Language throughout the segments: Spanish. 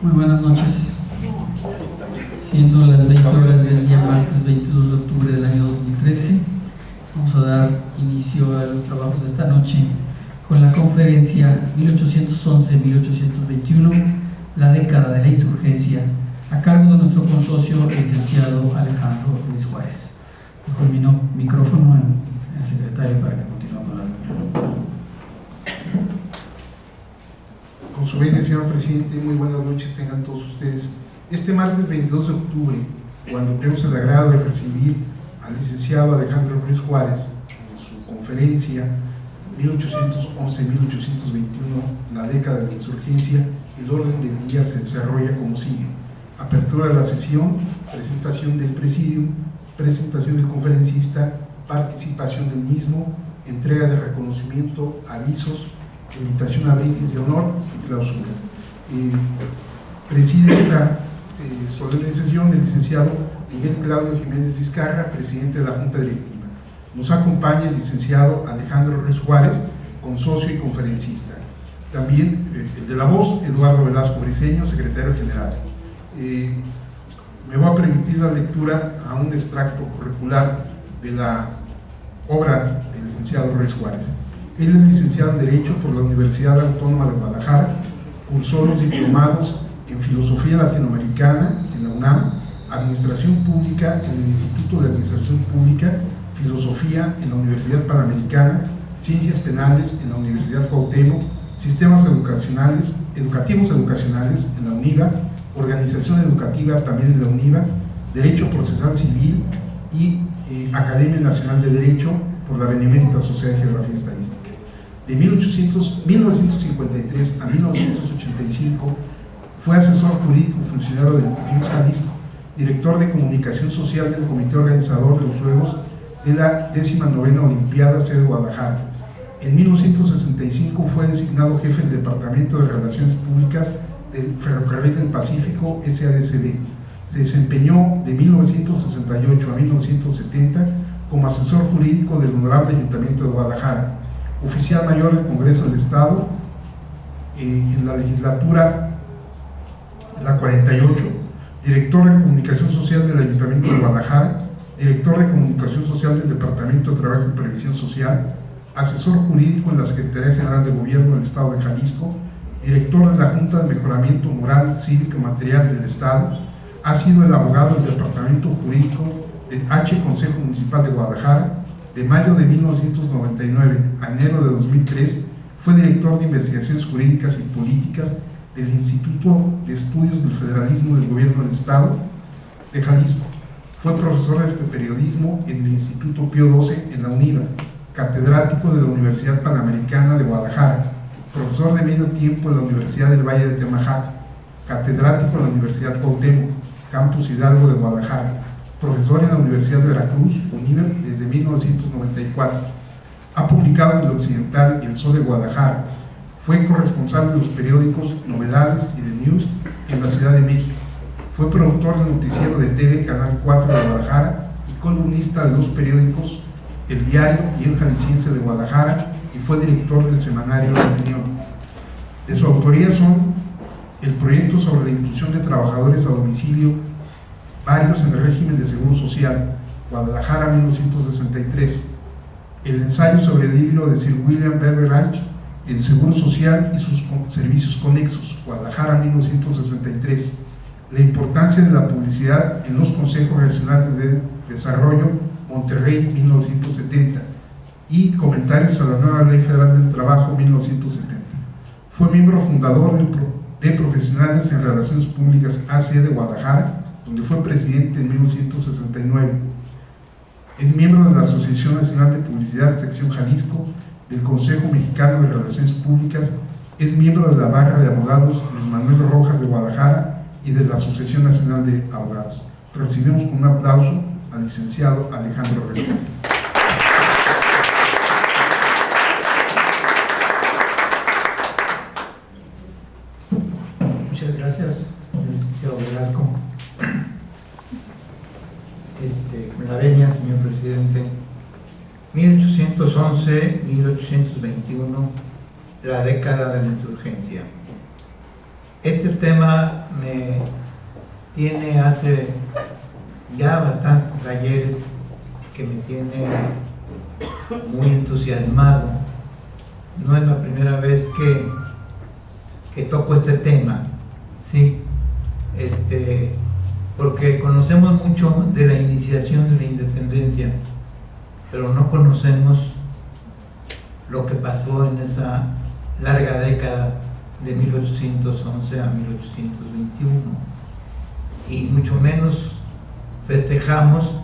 Muy buenas noches. Siendo las 20 horas del día martes 22 de octubre del año 2013, vamos a dar inicio a los trabajos de esta noche con la conferencia 1811-1821, la década de la insurgencia, a cargo de nuestro consocio, el licenciado Alejandro Ruiz Juárez. Dejo el micrófono al secretario para que continúe con la reunión. Con su venia, señor presidente, muy buenas noches tengan todos ustedes. Este martes 22 de octubre, cuando tenemos el agrado de recibir al licenciado Alejandro Ruiz Juárez en su conferencia 1811-1821, la década de la insurgencia, el orden del día se desarrolla como sigue: apertura de la sesión, presentación del presidium, presentación del conferencista, participación del mismo, entrega de reconocimiento, avisos, invitación a brindis de honor y clausura. Preside esta solemne sesión el licenciado Miguel Claudio Jiménez Vizcarra, presidente de la Junta Directiva. Nos acompaña el licenciado Alejandro Ruiz Juárez, consocio y conferencista. También el de la voz, Eduardo Velasco Briceño, secretario general. Me voy a permitir la lectura a un extracto curricular de la obra del licenciado Ruiz Juárez. Él es licenciado en Derecho por la Universidad Autónoma de Guadalajara, cursó los diplomados en Filosofía Latinoamericana en la UNAM, Administración Pública en el Instituto de Administración Pública, Filosofía en la Universidad Panamericana, Ciencias Penales en la Universidad Cuauhtémoc, Sistemas Educativos Educacionales en la UNIVA, Organización Educativa también en la UNIVA, Derecho Procesal Civil y Academia Nacional de Derecho por la Benemérita Sociedad de Geografía y Estadística. De 1953 a 1985 fue asesor jurídico y funcionario del IMSS Jalisco, director de comunicación social del comité organizador de los Juegos de la 19ª Olimpiada sede de Guadalajara. En 1965 fue designado jefe del Departamento de Relaciones Públicas del Ferrocarril del Pacífico SADCB. Se desempeñó de 1968 a 1970 como asesor jurídico del Honorable Ayuntamiento de Guadalajara, oficial mayor del Congreso del Estado en la legislatura la 48, director de comunicación social del Ayuntamiento de Guadalajara, director de comunicación social del Departamento de Trabajo y Previsión Social, asesor jurídico en la Secretaría General de Gobierno del Estado de Jalisco, director de la Junta de Mejoramiento Moral, Cívico y Material del Estado, ha sido el abogado del Departamento Jurídico del H. Consejo Municipal de Guadalajara. De mayo de 1999 a enero de 2003 fue director de Investigaciones Jurídicas y Políticas del Instituto de Estudios del Federalismo del Gobierno del Estado de Jalisco. Fue profesor de periodismo en el Instituto Pío XII en la UNIVA, catedrático de la Universidad Panamericana de Guadalajara, profesor de medio tiempo en la Universidad del Valle de Temajac, catedrático en la Universidad Cuauhtémoc, Campus Hidalgo de Guadalajara, profesor en la Universidad de Veracruz, UNIVER, desde 1994. Ha publicado en El Occidental y El Sol de Guadalajara. Fue corresponsal de los periódicos Novedades y The News en la Ciudad de México. Fue productor del noticiero de TV Canal 4 de Guadalajara y columnista de los periódicos El Diario y El Jalisciense de Guadalajara, y fue director del semanario La Opinión. De su autoría son el proyecto sobre la inclusión de trabajadores a domicilio varios en el régimen de seguro social, Guadalajara 1963, el ensayo sobre el libro de Sir William Beveridge, el seguro social y sus servicios conexos, Guadalajara 1963, la importancia de la publicidad en los consejos regionales de desarrollo, Monterrey 1970, y comentarios a la nueva Ley Federal del Trabajo 1970. Fue miembro fundador de Profesionales en Relaciones Públicas AC de Guadalajara, donde fue presidente en 1969. Es miembro de la Asociación Nacional de Publicidad, sección Jalisco, del Consejo Mexicano de Relaciones Públicas, es miembro de la Barra de Abogados Luis Manuel Rojas de Guadalajara y de la Asociación Nacional de Abogados. Recibimos con un aplauso al licenciado Alejandro Ruiz Juárez. Muchas gracias, licenciado Velasco. Con la venia, señor presidente, 1811-1821, 1811-1821, la década de la insurgencia. Este tema me tiene hace ya bastantes ayeres que me tiene muy entusiasmado. No es la primera vez que toco este tema, ¿sí? Porque conocemos mucho de la iniciación de la independencia, pero no conocemos lo que pasó en esa larga década de 1811 a 1821, y mucho menos festejamos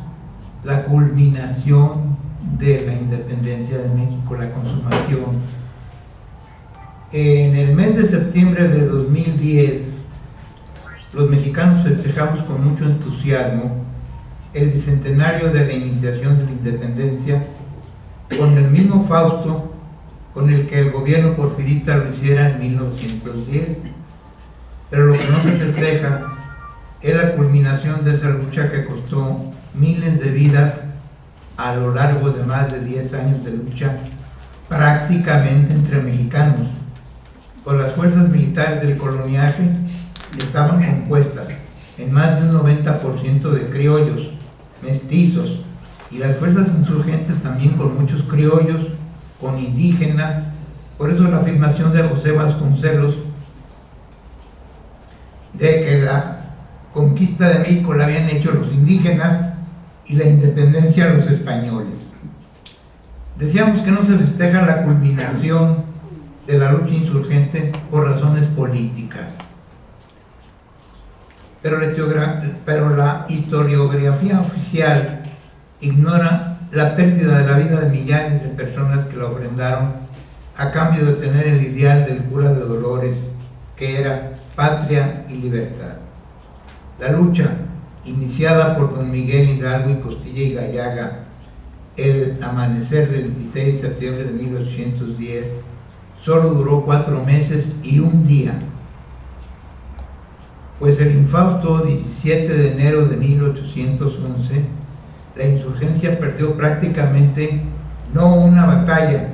la culminación de la independencia de México, la consumación. En el mes de septiembre de 2010, los mexicanos festejamos con mucho entusiasmo el bicentenario de la iniciación de la independencia, con el mismo fausto con el que el gobierno porfirista lo hiciera en 1910. Pero lo que no se festeja es la culminación de esa lucha que costó miles de vidas a lo largo de más de 10 años de lucha prácticamente entre mexicanos, pues las fuerzas militares del coloniaje estaban compuestas en más de un 90% de criollos, mestizos, y las fuerzas insurgentes también con muchos criollos, con indígenas. Por eso la afirmación de José Vasconcelos de que la conquista de México la habían hecho los indígenas y la independencia los españoles. Decíamos que no se festeja la culminación de la lucha insurgente por razones políticas, pero la historiografía oficial ignora la pérdida de la vida de millares de personas que la ofrendaron a cambio de tener el ideal del cura de Dolores, que era patria y libertad. La lucha, iniciada por don Miguel Hidalgo y Costilla y Gallaga el amanecer del 16 de septiembre de 1810, solo duró 4 meses y un día, pues el infausto 17 de enero de 1811, la insurgencia perdió prácticamente no una batalla,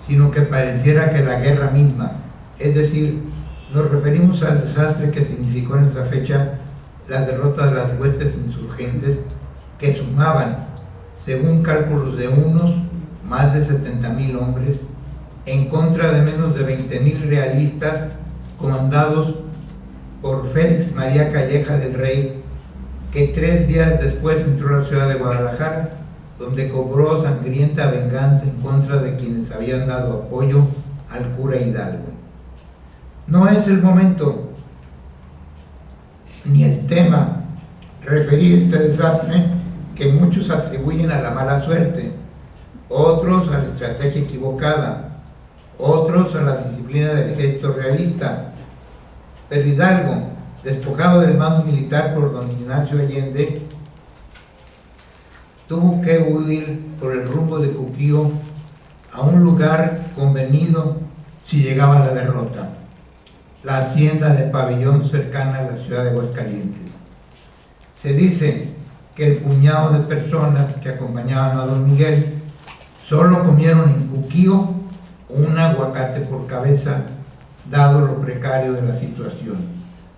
sino que pareciera que la guerra misma. Es decir, nos referimos al desastre que significó en esa fecha la derrota de las huestes insurgentes, que sumaban, según cálculos de unos, más de 70,000 hombres, en contra de menos de 20,000 realistas comandados por Félix María Calleja del Rey, que 3 días después entró a la ciudad de Guadalajara, donde cobró sangrienta venganza en contra de quienes habían dado apoyo al cura Hidalgo. No es el momento ni el tema referir este desastre, que muchos atribuyen a la mala suerte, otros a la estrategia equivocada, otros a la disciplina del ejército realista. Pero Hidalgo, despojado del mando militar por don Ignacio Allende, tuvo que huir por el rumbo de Cuquío a un lugar convenido si llegaba la derrota, la hacienda de Pabellón, cercana a la ciudad de Aguascalientes. Se dice que el puñado de personas que acompañaban a don Miguel solo comieron en Cuquío un aguacate por cabeza, dado lo precario de la situación.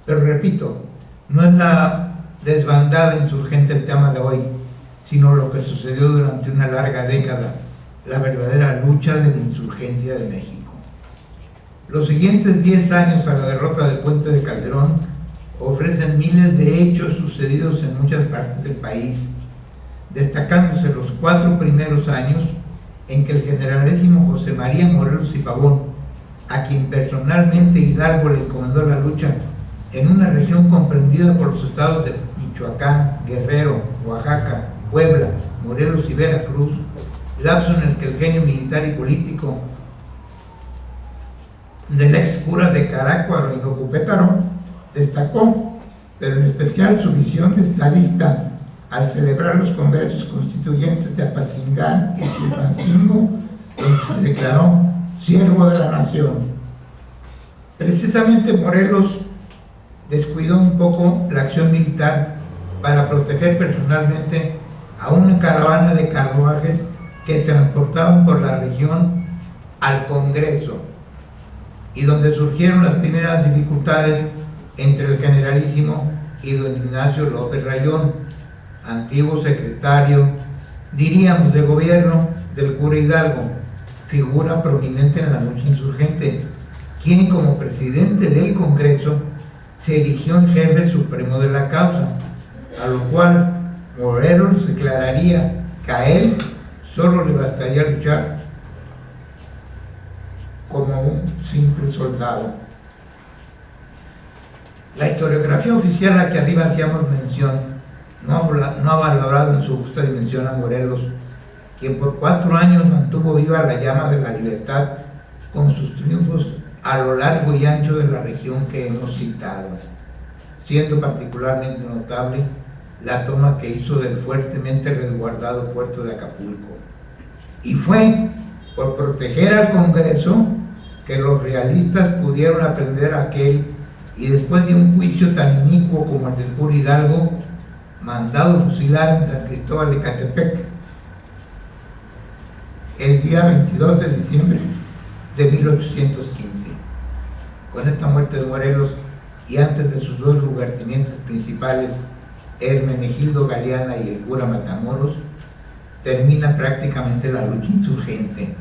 Pero repito, no es la desbandada insurgente el tema de hoy, sino lo que sucedió durante una larga década, la verdadera lucha de la insurgencia de México. Los siguientes 10 años a la derrota del Puente de Calderón ofrecen miles de hechos sucedidos en muchas partes del país, destacándose los 4 primeros años en que el generalísimo José María Morelos y Pavón, a quien personalmente Hidalgo le encomendó la lucha en una región comprendida por los estados de Michoacán, Guerrero, Oaxaca, Puebla, Morelos y Veracruz, lapso en el que el genio militar y político del ex cura de Carácuaro y Nocupétaro destacó, pero en especial su visión de estadista al celebrar los congresos constituyentes de Apatzingán y Chilpancingo, donde se declaró siervo de la nación. Precisamente Morelos descuidó un poco la acción militar para proteger personalmente a una caravana de carruajes que transportaban por la región al Congreso y donde surgieron las primeras dificultades entre el generalísimo y don Ignacio López Rayón, antiguo secretario, diríamos, de gobierno del cura Hidalgo, figura prominente en la lucha insurgente, quien como presidente del Congreso se erigió en jefe supremo de la causa, a lo cual Morelos declararía que a él solo le bastaría luchar como un simple soldado. La historiografía oficial a que arriba hacíamos mención no ha valorado en su justa dimensión a Morelos, quien por 4 años mantuvo viva la llama de la libertad con sus triunfos a lo largo y ancho de la región que hemos citado, siendo particularmente notable la toma que hizo del fuertemente resguardado puerto de Acapulco. Y fue por proteger al Congreso que los realistas pudieron aprender aquel, y después de un juicio tan inicuo como el del cura Hidalgo, mandado fusilar en San Cristóbal de Catepec el día 22 de diciembre de 1815. Con esta muerte de Morelos y antes de sus 2 lugartenientes principales, Hermenegildo Galeana y el cura Matamoros, termina prácticamente la lucha insurgente,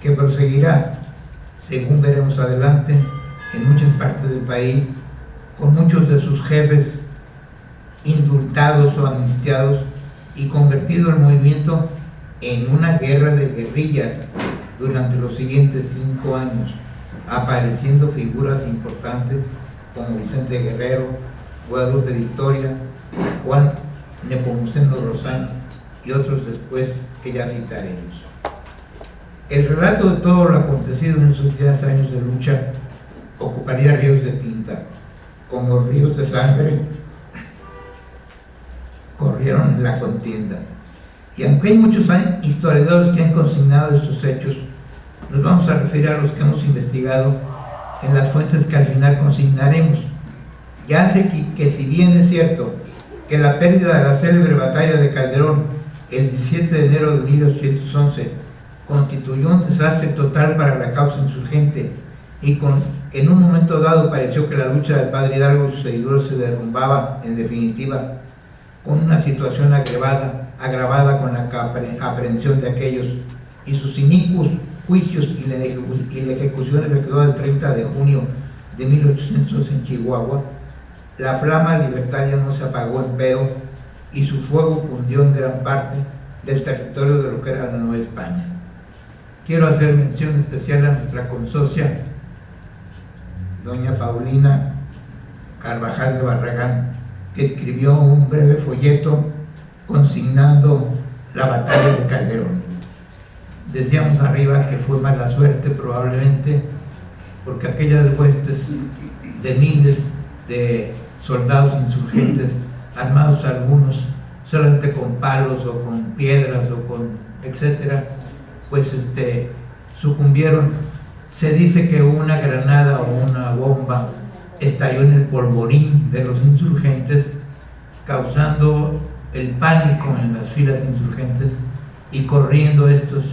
que proseguirá, según veremos adelante, en muchas partes del país, con muchos de sus jefes indultados o amnistiados, y convertido el movimiento en una guerra de guerrillas durante los siguientes 5 años, apareciendo figuras importantes como Vicente Guerrero, Guadalupe Victoria, Juan Nepomuceno Rosán y otros después que ya citaremos. El relato de todo lo acontecido en esos 10 años de lucha ocuparía ríos de tinta, como ríos de sangre corrieron en la contienda. Y aunque hay muchos historiadores que han consignado estos hechos, nos vamos a referir a los que hemos investigado en las fuentes que al final consignaremos. Ya sé que si bien es cierto que la pérdida de la célebre batalla de Calderón el 17 de enero de 1811 constituyó un desastre total para la causa insurgente, y que en un momento dado pareció que la lucha del padre Hidalgo y sus seguidores se derrumbaba en definitiva, con una situación agravada con la aprehensión de aquellos y sus inicuos juicios y la ejecución efectuada el 30 de junio de 1811 en Chihuahua, la flama libertaria no se apagó, empero, y su fuego cundió en gran parte del territorio de lo que era la Nueva España. Quiero hacer mención especial a nuestra consocia, doña Paulina Carvajal de Barragán, que escribió un breve folleto consignando la batalla de Calderón. Decíamos arriba que fue mala suerte probablemente, porque aquellas huestes de miles de soldados insurgentes, armados algunos solamente con palos o con piedras o con etcétera, pues sucumbieron. Se dice que una granada o una bomba estalló en el polvorín de los insurgentes, causando el pánico en las filas insurgentes y corriendo estos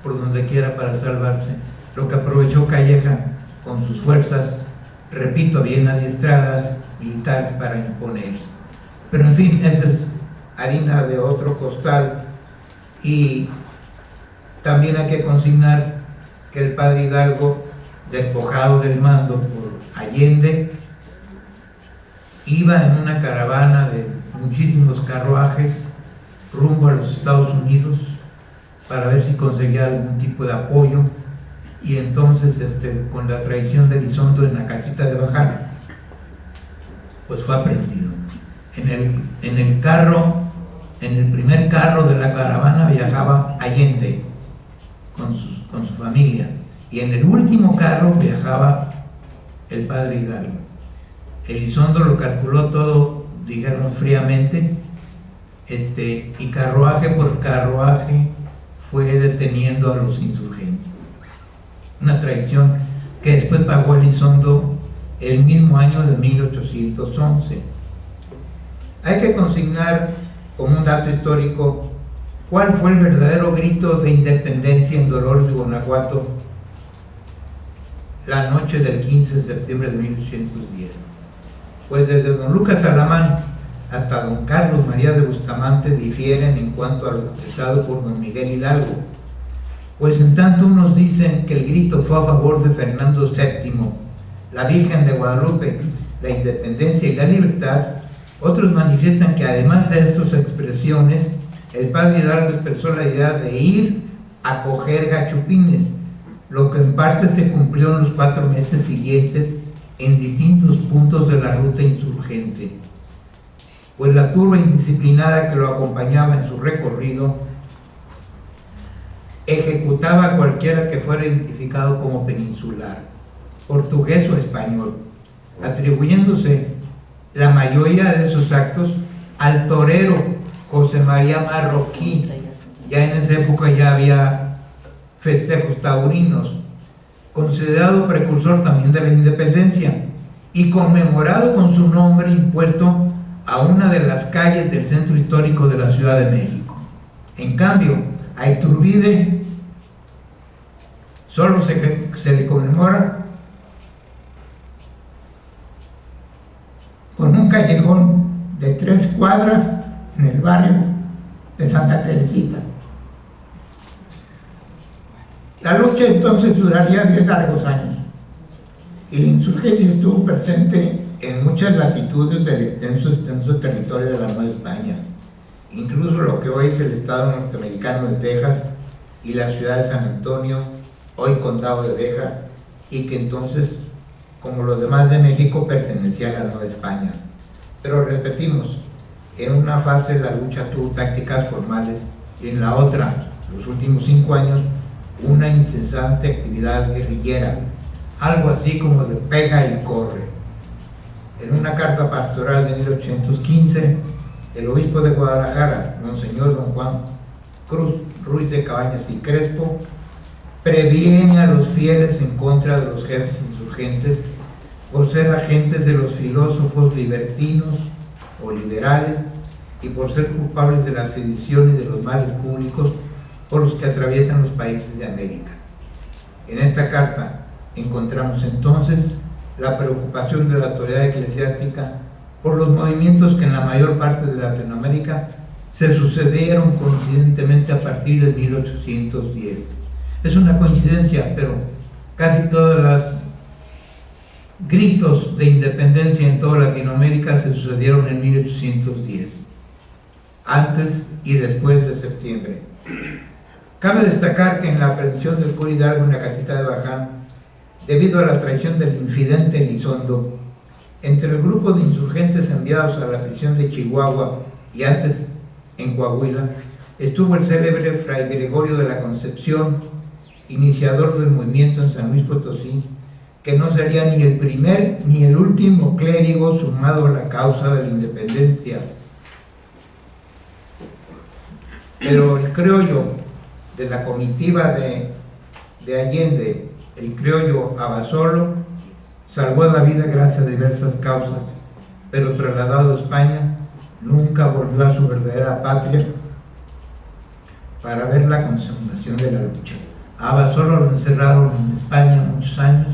por donde quiera para salvarse, lo que aprovechó Calleja con sus fuerzas, repito, bien adiestradas, militares, para imponerse. Pero en fin, esa es harina de otro costal. Y también hay que consignar que el padre Hidalgo, despojado del mando por Allende, iba en una caravana de muchísimos carruajes rumbo a los Estados Unidos para ver si conseguía algún tipo de apoyo, y entonces con la traición de Elizondo en la Cachita de Bajara, pues fue aprehendido. En el primer carro de la caravana viajaba Allende con su familia, y en el último carro viajaba el padre Hidalgo. Elizondo lo calculó todo, digamos, fríamente, y carruaje por carruaje fue deteniendo a los insurgentes. Una traición que después pagó Elizondo el mismo año de 1811. Hay que consignar como un dato histórico ¿Cuál fue el verdadero grito de independencia en Dolores, Guanajuato, la noche del 15 de septiembre de 1810? Pues desde don Lucas Alamán hasta don Carlos María de Bustamante difieren en cuanto a lo expresado por don Miguel Hidalgo, pues en tanto unos dicen que el grito fue a favor de Fernando VII, la Virgen de Guadalupe, la independencia y la libertad, otros manifiestan que además de estas expresiones, el padre Hidalgo expresó la idea de ir a coger gachupines, lo que en parte se cumplió en los 4 meses siguientes en distintos puntos de la ruta insurgente, pues la turba indisciplinada que lo acompañaba en su recorrido ejecutaba a cualquiera que fuera identificado como peninsular, portugués o español, atribuyéndose la mayoría de esos actos al torero José María Marroquín. Ya en esa época ya había festejos taurinos, considerado precursor también de la independencia y conmemorado con su nombre impuesto a una de las calles del centro histórico de la Ciudad de México. En cambio, a Iturbide solo se le conmemora con un callejón de 3 cuadras en el barrio de Santa Teresita. La lucha entonces duraría 10 largos años y la insurgencia estuvo presente en muchas latitudes del extenso territorio de la Nueva España, incluso lo que hoy es el estado norteamericano de Texas y la ciudad de San Antonio, hoy condado de Béjar, y que entonces, como los demás de México, pertenecía a la Nueva España. Pero repetimos, en una fase la lucha tuvo tácticas formales y en la otra, los últimos 5 años, una incesante actividad guerrillera, algo así como de pega y corre. En una carta pastoral de 1815, el obispo de Guadalajara, Monseñor don Juan Cruz Ruiz de Cabañas y Crespo, previene a los fieles en contra de los jefes insurgentes por ser agentes de los filósofos libertinos o liberales y por ser culpables de la sedición y de los males públicos por los que atraviesan los países de América. En esta carta encontramos entonces la preocupación de la autoridad eclesiástica por los movimientos que en la mayor parte de Latinoamérica se sucedieron coincidentemente a partir de 1810. Es una coincidencia, pero casi todos los gritos de independencia en toda Latinoamérica se sucedieron en 1810, antes y después de septiembre. Cabe destacar que en la aprehensión del cura Hidalgo en la Catita de Baján, debido a la traición del infidente Elizondo, entre el grupo de insurgentes enviados a la prisión de Chihuahua y antes en Coahuila, estuvo el célebre Fray Gregorio de la Concepción, iniciador del movimiento en San Luis Potosí, que no sería ni el primer ni el último clérigo sumado a la causa de la independencia. Pero el criollo de la comitiva de Allende, el criollo Abasolo, salvó la vida gracias a diversas causas, pero trasladado a España, nunca volvió a su verdadera patria para ver la consumación de la lucha. A Abasolo lo encerraron en España muchos años,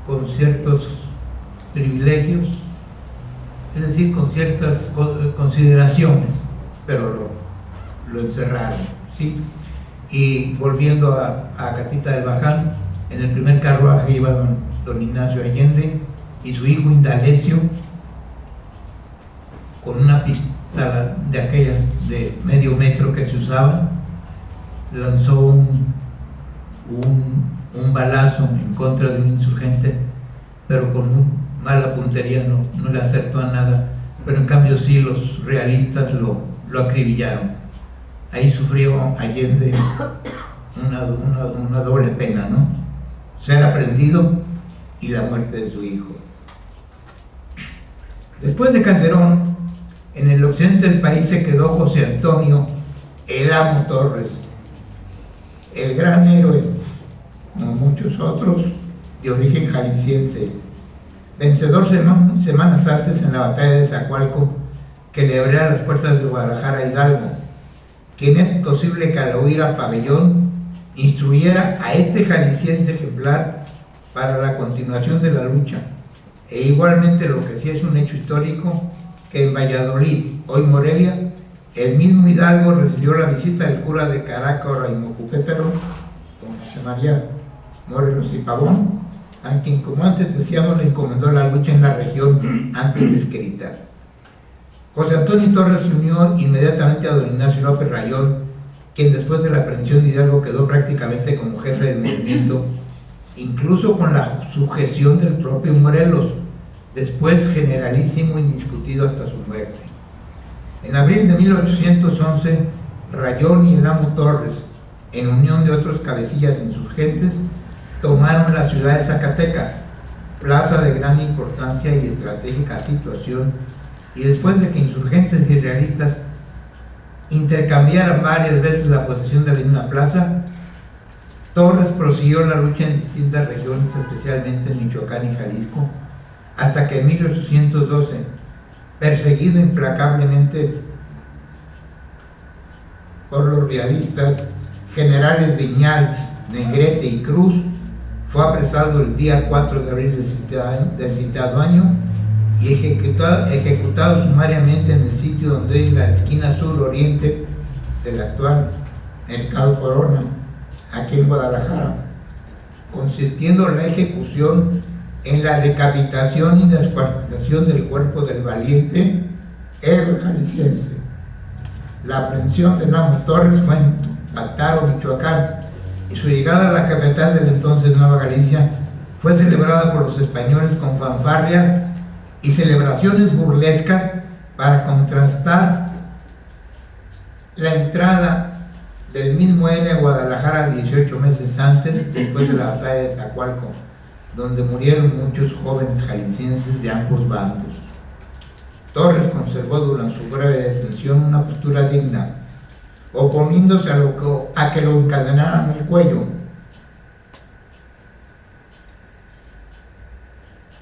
con ciertos privilegios, es decir, con ciertas consideraciones, pero lo encerraron, ¿sí? Y volviendo a Catita del Baján, en el primer carruaje iba don Ignacio Allende y su hijo Indalecio, con una pistola de aquellas de medio metro que se usaban, lanzó un balazo en contra de un insurgente, pero con mala puntería, no le acertó a nada, pero en cambio sí los realistas lo acribillaron. Ahí sufrió Allende una doble pena, ¿no? Ser aprendido y la muerte de su hijo. Después de Calderón, en el occidente del país se quedó José Antonio El Amo Torres, el gran héroe, como muchos otros, de origen jalisciense, vencedor semanas antes en la batalla de Zacualco, que le abría las puertas de Guadalajara a Hidalgo, quien es posible que al oír al pabellón instruyera a este jalisciense ejemplar para la continuación de la lucha. E igualmente lo que sí es un hecho histórico, que en Valladolid, hoy Morelia, el mismo Hidalgo recibió la visita del cura de Carácora y Mocupétaro, don José María Morelos y Pavón, a quien, como antes decíamos, le encomendó la lucha en la región antes descrita. José Antonio Torres se unió inmediatamente a don Ignacio López Rayón, quien después de la aprehensión de Hidalgo quedó prácticamente como jefe del movimiento, incluso con la sujeción del propio Morelos, después generalísimo indiscutido hasta su muerte. En abril de 1811, Rayón y el amo Torres, en unión de otros cabecillas insurgentes, tomaron la ciudad de Zacatecas, plaza de gran importancia y estratégica situación, y después de que insurgentes y realistas intercambiaran varias veces la posesión de la misma plaza, Torres prosiguió la lucha en distintas regiones, especialmente en Michoacán y Jalisco, hasta que en 1812, perseguido implacablemente por los realistas, generales Viñals, Negrete y Cruz, fue apresado el día 4 de abril del citado año y ejecutado sumariamente en el sitio donde es la esquina sur-oriente del actual Mercado Corona, aquí en Guadalajara, consistiendo la ejecución en la decapitación y descuartización del cuerpo del valiente héroe jalisciense. La aprehensión de Amo Torres fue en Pactaro, Michoacán, y su llegada a la capital del entonces Nueva Galicia fue celebrada por los españoles con fanfarrias y celebraciones burlescas para contrastar la entrada del mismo héroe a Guadalajara 18 meses antes, después de la batalla de Zacualco, donde murieron muchos jóvenes jaliscienses de ambos bandos. Torres conservó durante su breve detención una postura digna, oponiéndose a que lo encadenaran el cuello.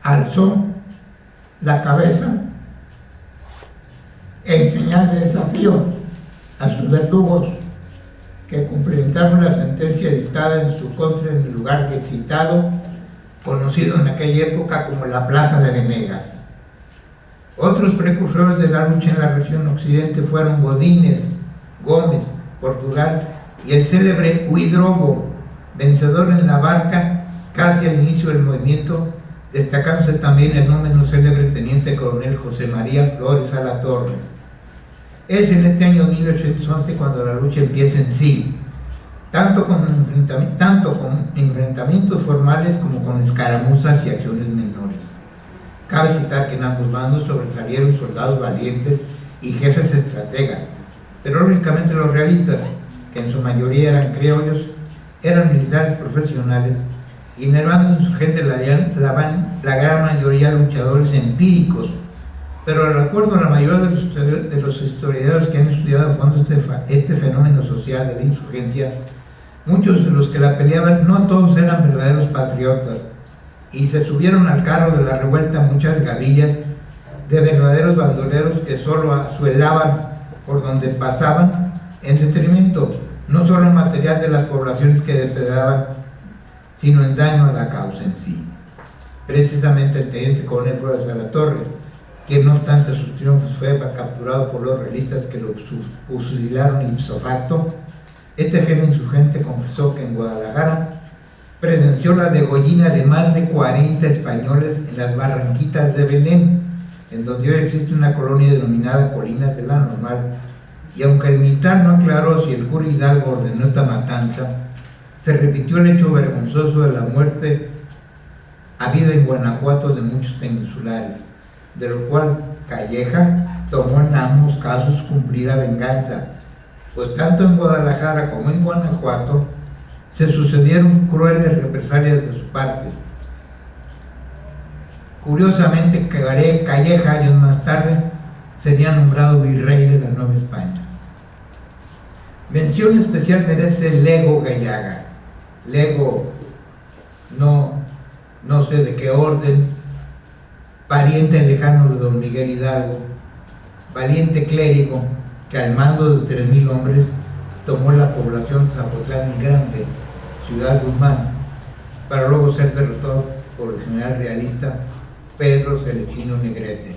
Alzó la cabeza en señal de desafío a sus verdugos, que cumplimentaron la sentencia dictada en su contra en el lugar que citado, conocido en aquella época como la Plaza de Venegas. Otros precursores de la lucha en la región occidente fueron Godínez, Gómez, Portugal y el célebre Huidrobo, vencedor en la Barca casi al inicio del movimiento, destacándose también el no menos célebre teniente coronel José María Flores Alatorre. Es en este año 1811 cuando la lucha empieza en sí, tanto con enfrentamientos formales como con escaramuzas y acciones menores. Cabe citar que en ambos bandos sobresalieron soldados valientes y jefes estrategas, pero lógicamente los realistas, que en su mayoría eran criollos, eran militares profesionales, y en el bando insurgente la gran mayoría luchadores empíricos. Pero de acuerdo a la mayoría de los historiadores que han estudiado a fondo este fenómeno social de la insurgencia, muchos de los que la peleaban no todos eran verdaderos patriotas, y se subieron al carro de la revuelta muchas gavillas de verdaderos bandoleros que solo asuelaban por donde pasaban, en detrimento no solo material de las poblaciones que depredaban, sino en daño a la causa en sí. Precisamente el teniente coronel Flores Alatorre, quien no obstante sus triunfos fue capturado por los realistas que lo fusilaron ipso facto, este jefe insurgente confesó que en Guadalajara presenció la degollina de más de 40 españoles en las Barranquitas de Belén, en donde hoy existe una colonia denominada Colinas de la Normal, y aunque el militar no aclaró si el cura Hidalgo ordenó esta matanza, se repitió el hecho vergonzoso de la muerte habida en Guanajuato de muchos peninsulares, de lo cual Calleja tomó en ambos casos cumplida venganza, pues tanto en Guadalajara como en Guanajuato se sucedieron crueles represalias de su parte. Curiosamente, Calleja, años más tarde, sería nombrado virrey de la Nueva España. Mención especial merece Lego Gallaga. Lego, no sé de qué orden, pariente lejano de don Miguel Hidalgo, valiente clérigo que al mando de 3,000 hombres tomó la población Zapotlán el Grande, Ciudad Guzmán, para luego ser derrotado por el general realista Pedro Celestino Negrete.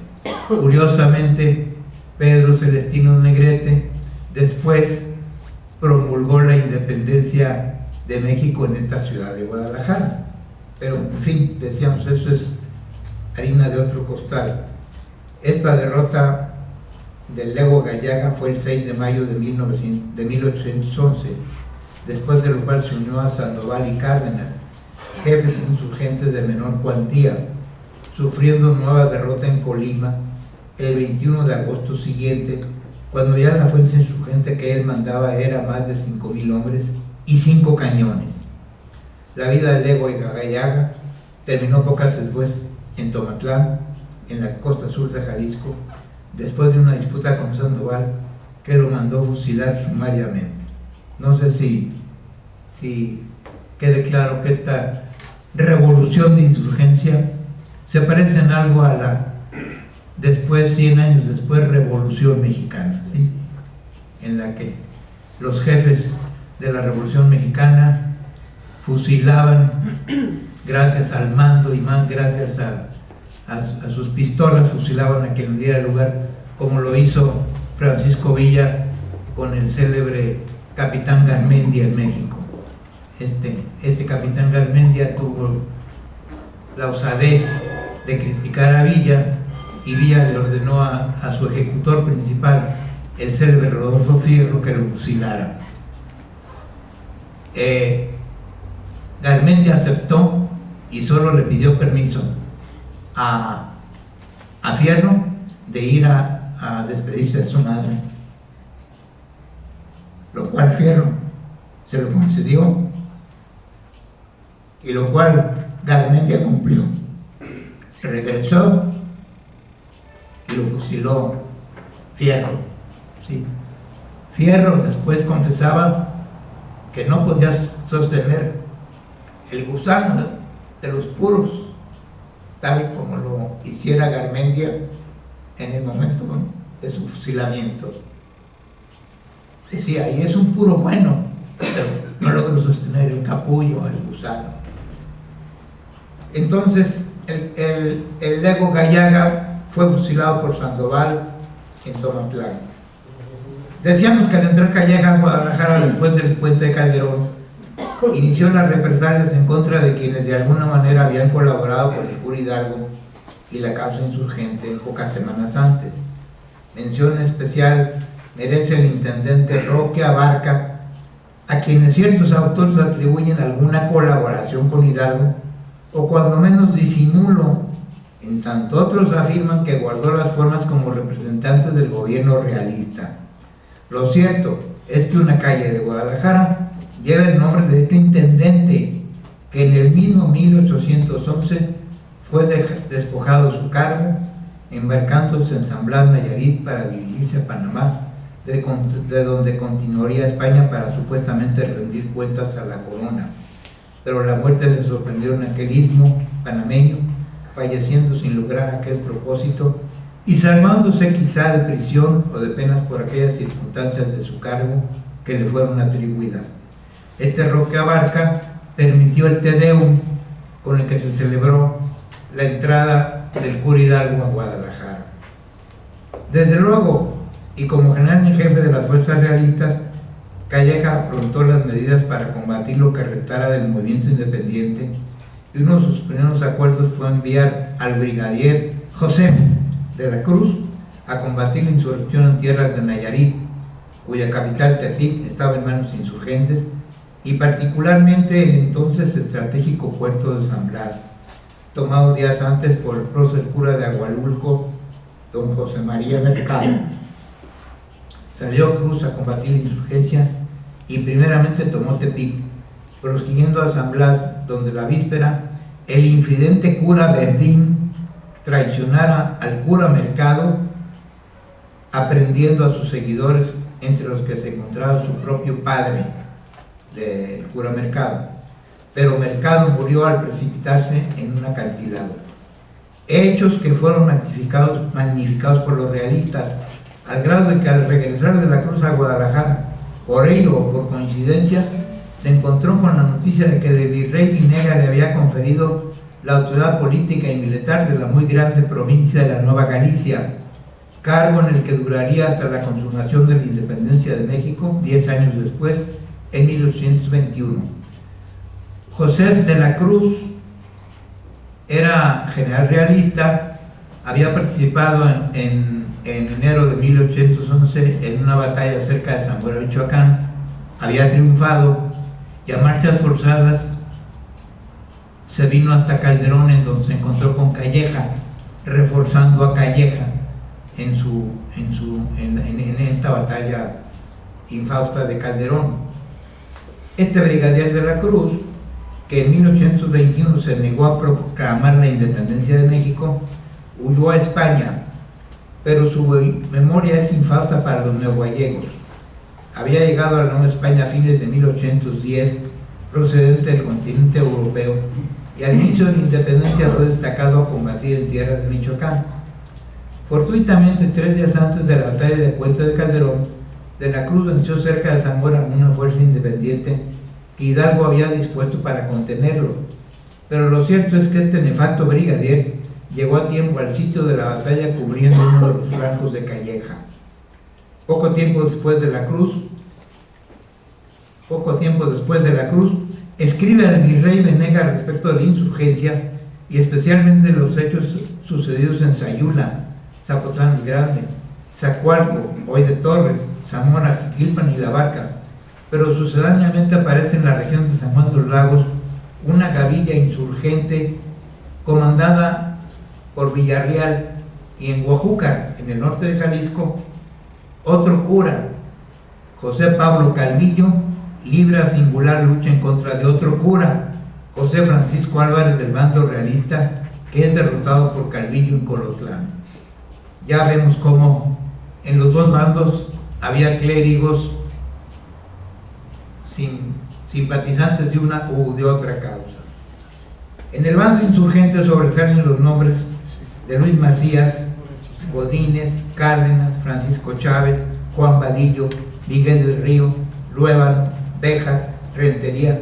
Curiosamente, Pedro Celestino Negrete después promulgó la independencia de México en esta ciudad de Guadalajara. Pero, en fin, decíamos, eso es harina de otro costal. Esta derrota del Lego Gallaga fue el 6 de mayo de 1811, después de lo cual se unió a Sandoval y Cárdenas, jefes insurgentes de menor cuantía, sufriendo nueva derrota en Colima el 21 de agosto siguiente, cuando ya la fuerza insurgente que él mandaba era más de 5,000 hombres y 5 cañones. La vida de Lego Gallaga terminó pocas después en Tomatlán, en la costa sur de Jalisco, después de una disputa con Sandoval, que lo mandó fusilar sumariamente. No sé si quede claro que esta revolución de insurgencia se parece en algo a la después, 100 años después, Revolución Mexicana, ¿sí? En la que los jefes de la Revolución Mexicana fusilaban gracias al mando y más gracias a sus pistolas, fusilaban a quien le diera lugar, como lo hizo Francisco Villa con el célebre capitán Garmendia en México. Este capitán Garmendia tuvo la osadez de criticar a Villa, y Villa le ordenó a su ejecutor principal, el célebre Rodolfo Fierro, que lo fusilara. Garmendia aceptó y solo le pidió permiso a Fierro de ir a despedirse de su madre, lo cual Fierro se lo concedió y lo cual Garmendia cumplió. Regresó y lo fusiló Fierro, ¿sí? Fierro después confesaba que no podía sostener el gusano de los puros, tal como lo hiciera Garmendia en el momento de su fusilamiento. Decía, y es un puro bueno, pero no logró sostener el capullo, el gusano. Entonces, el Lego Gallaga fue fusilado por Sandoval en Tomatlán. Decíamos que al entrar Gallaga a Guadalajara después del puente de Calderón, inició las represalias en contra de quienes de alguna manera habían colaborado con el cura Hidalgo y la causa insurgente pocas semanas antes. Mención especial merece el intendente Roque Abarca, a quienes ciertos autores atribuyen alguna colaboración con Hidalgo, o cuando menos disimulo, en tanto otros afirman que guardó las formas como representante del gobierno realista. Lo cierto es que una calle de Guadalajara lleva el nombre de este intendente, que en el mismo 1811 fue despojado de su cargo, embarcándose en San Blas, Nayarit, para dirigirse a Panamá, de donde continuaría a España para supuestamente rendir cuentas a la corona. Pero la muerte le sorprendió en aquel istmo panameño, falleciendo sin lograr aquel propósito y salvándose quizá de prisión o de penas por aquellas circunstancias de su cargo que le fueron atribuidas. Este Roque Abarca permitió el Te Deum con el que se celebró la entrada del cura Hidalgo a Guadalajara. Desde luego, y como general en jefe de las fuerzas realistas, Calleja afrontó las medidas para combatir lo que restara del movimiento independiente, y uno de sus primeros acuerdos fue enviar al brigadier José de la Cruz a combatir la insurrección en tierras de Nayarit, cuya capital Tepic estaba en manos insurgentes, y particularmente el entonces estratégico puerto de San Blas, tomado días antes por el prócer cura de Agualulco, don José María Mercado. Salió Cruz a combatir la insurgencia y primeramente tomó Tepic, prosiguiendo a San Blas, donde la víspera el infidente cura Verdín traicionara al cura Mercado, aprendiendo a sus seguidores, entre los que se encontraba su propio padre, del cura Mercado. Pero Mercado murió al precipitarse en un acantilado. Hechos que fueron magnificados por los realistas, al grado de que al regresar de la Cruz a Guadalajara, Por ello, o por coincidencia, se encontró con la noticia de que el virrey Pinega le había conferido la autoridad política y militar de la muy grande provincia de la Nueva Galicia, cargo en el que duraría hasta la consumación de la independencia de México, 10 años después, en 1821. José de la Cruz era general realista, había participado en enero de 1811 en una batalla cerca de Zamora, Michoacán, había triunfado y a marchas forzadas se vino hasta Calderón, en donde se encontró con Calleja, reforzando a Calleja en esta batalla infausta de Calderón. Este brigadier de la Cruz, que en 1821 se negó a proclamar la independencia de México, huyó a España, pero su memoria es infausta para los neogallegos. Había llegado a la Nueva España a fines de 1810, procedente del continente europeo, y al inicio de la independencia fue destacado a combatir en tierras de Michoacán. Fortuitamente, 3 días antes de la batalla de Puente de Calderón, de la Cruz venció cerca de Zamora una fuerza independiente que Hidalgo había dispuesto para contenerlo. Pero lo cierto es que este nefasto brigadier llegó a tiempo al sitio de la batalla cubriendo uno de los flancos de Calleja. Poco tiempo después de la Cruz, escribe al virrey Venegas respecto de la insurgencia y especialmente los hechos sucedidos en Sayula, Zapotlán el Grande, Zacualco, hoy de Torres, Zamora, Jiquilpan y La Barca, pero sucedáneamente aparece en la región de San Juan de los Lagos una gavilla insurgente comandada por Villarreal, y en Oaxaca, en el norte de Jalisco, otro cura, José Pablo Calvillo, libra singular lucha en contra de otro cura, José Francisco Álvarez del bando realista, que es derrotado por Calvillo en Colotlán. Ya vemos cómo en los dos bandos había clérigos simpatizantes de una u de otra causa. En el bando insurgente sobresalen los nombres de Luis Macías, Godínez, Cárdenas, Francisco Chávez, Juan Vadillo, Miguel del Río, Luébano, Béjar, Rentería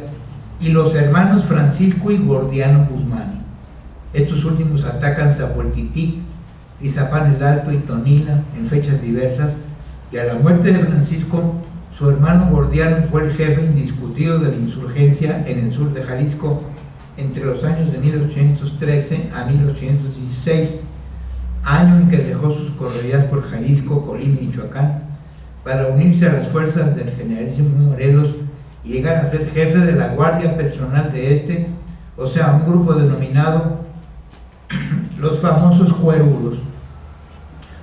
y los hermanos Francisco y Gordiano Guzmán. Estos últimos atacan Zapoalquitic, Izapán el Alto y Tonila en fechas diversas, y a la muerte de Francisco, su hermano Gordiano fue el jefe indiscutido de la insurgencia en el sur de Jalisco entre los años de 1813 a 1816, año en que dejó sus correrías por Jalisco, Colima y Michoacán para unirse a las fuerzas del generalísimo Morelos y llegar a ser jefe de la guardia personal de este, o sea, un grupo denominado los famosos cuerudos.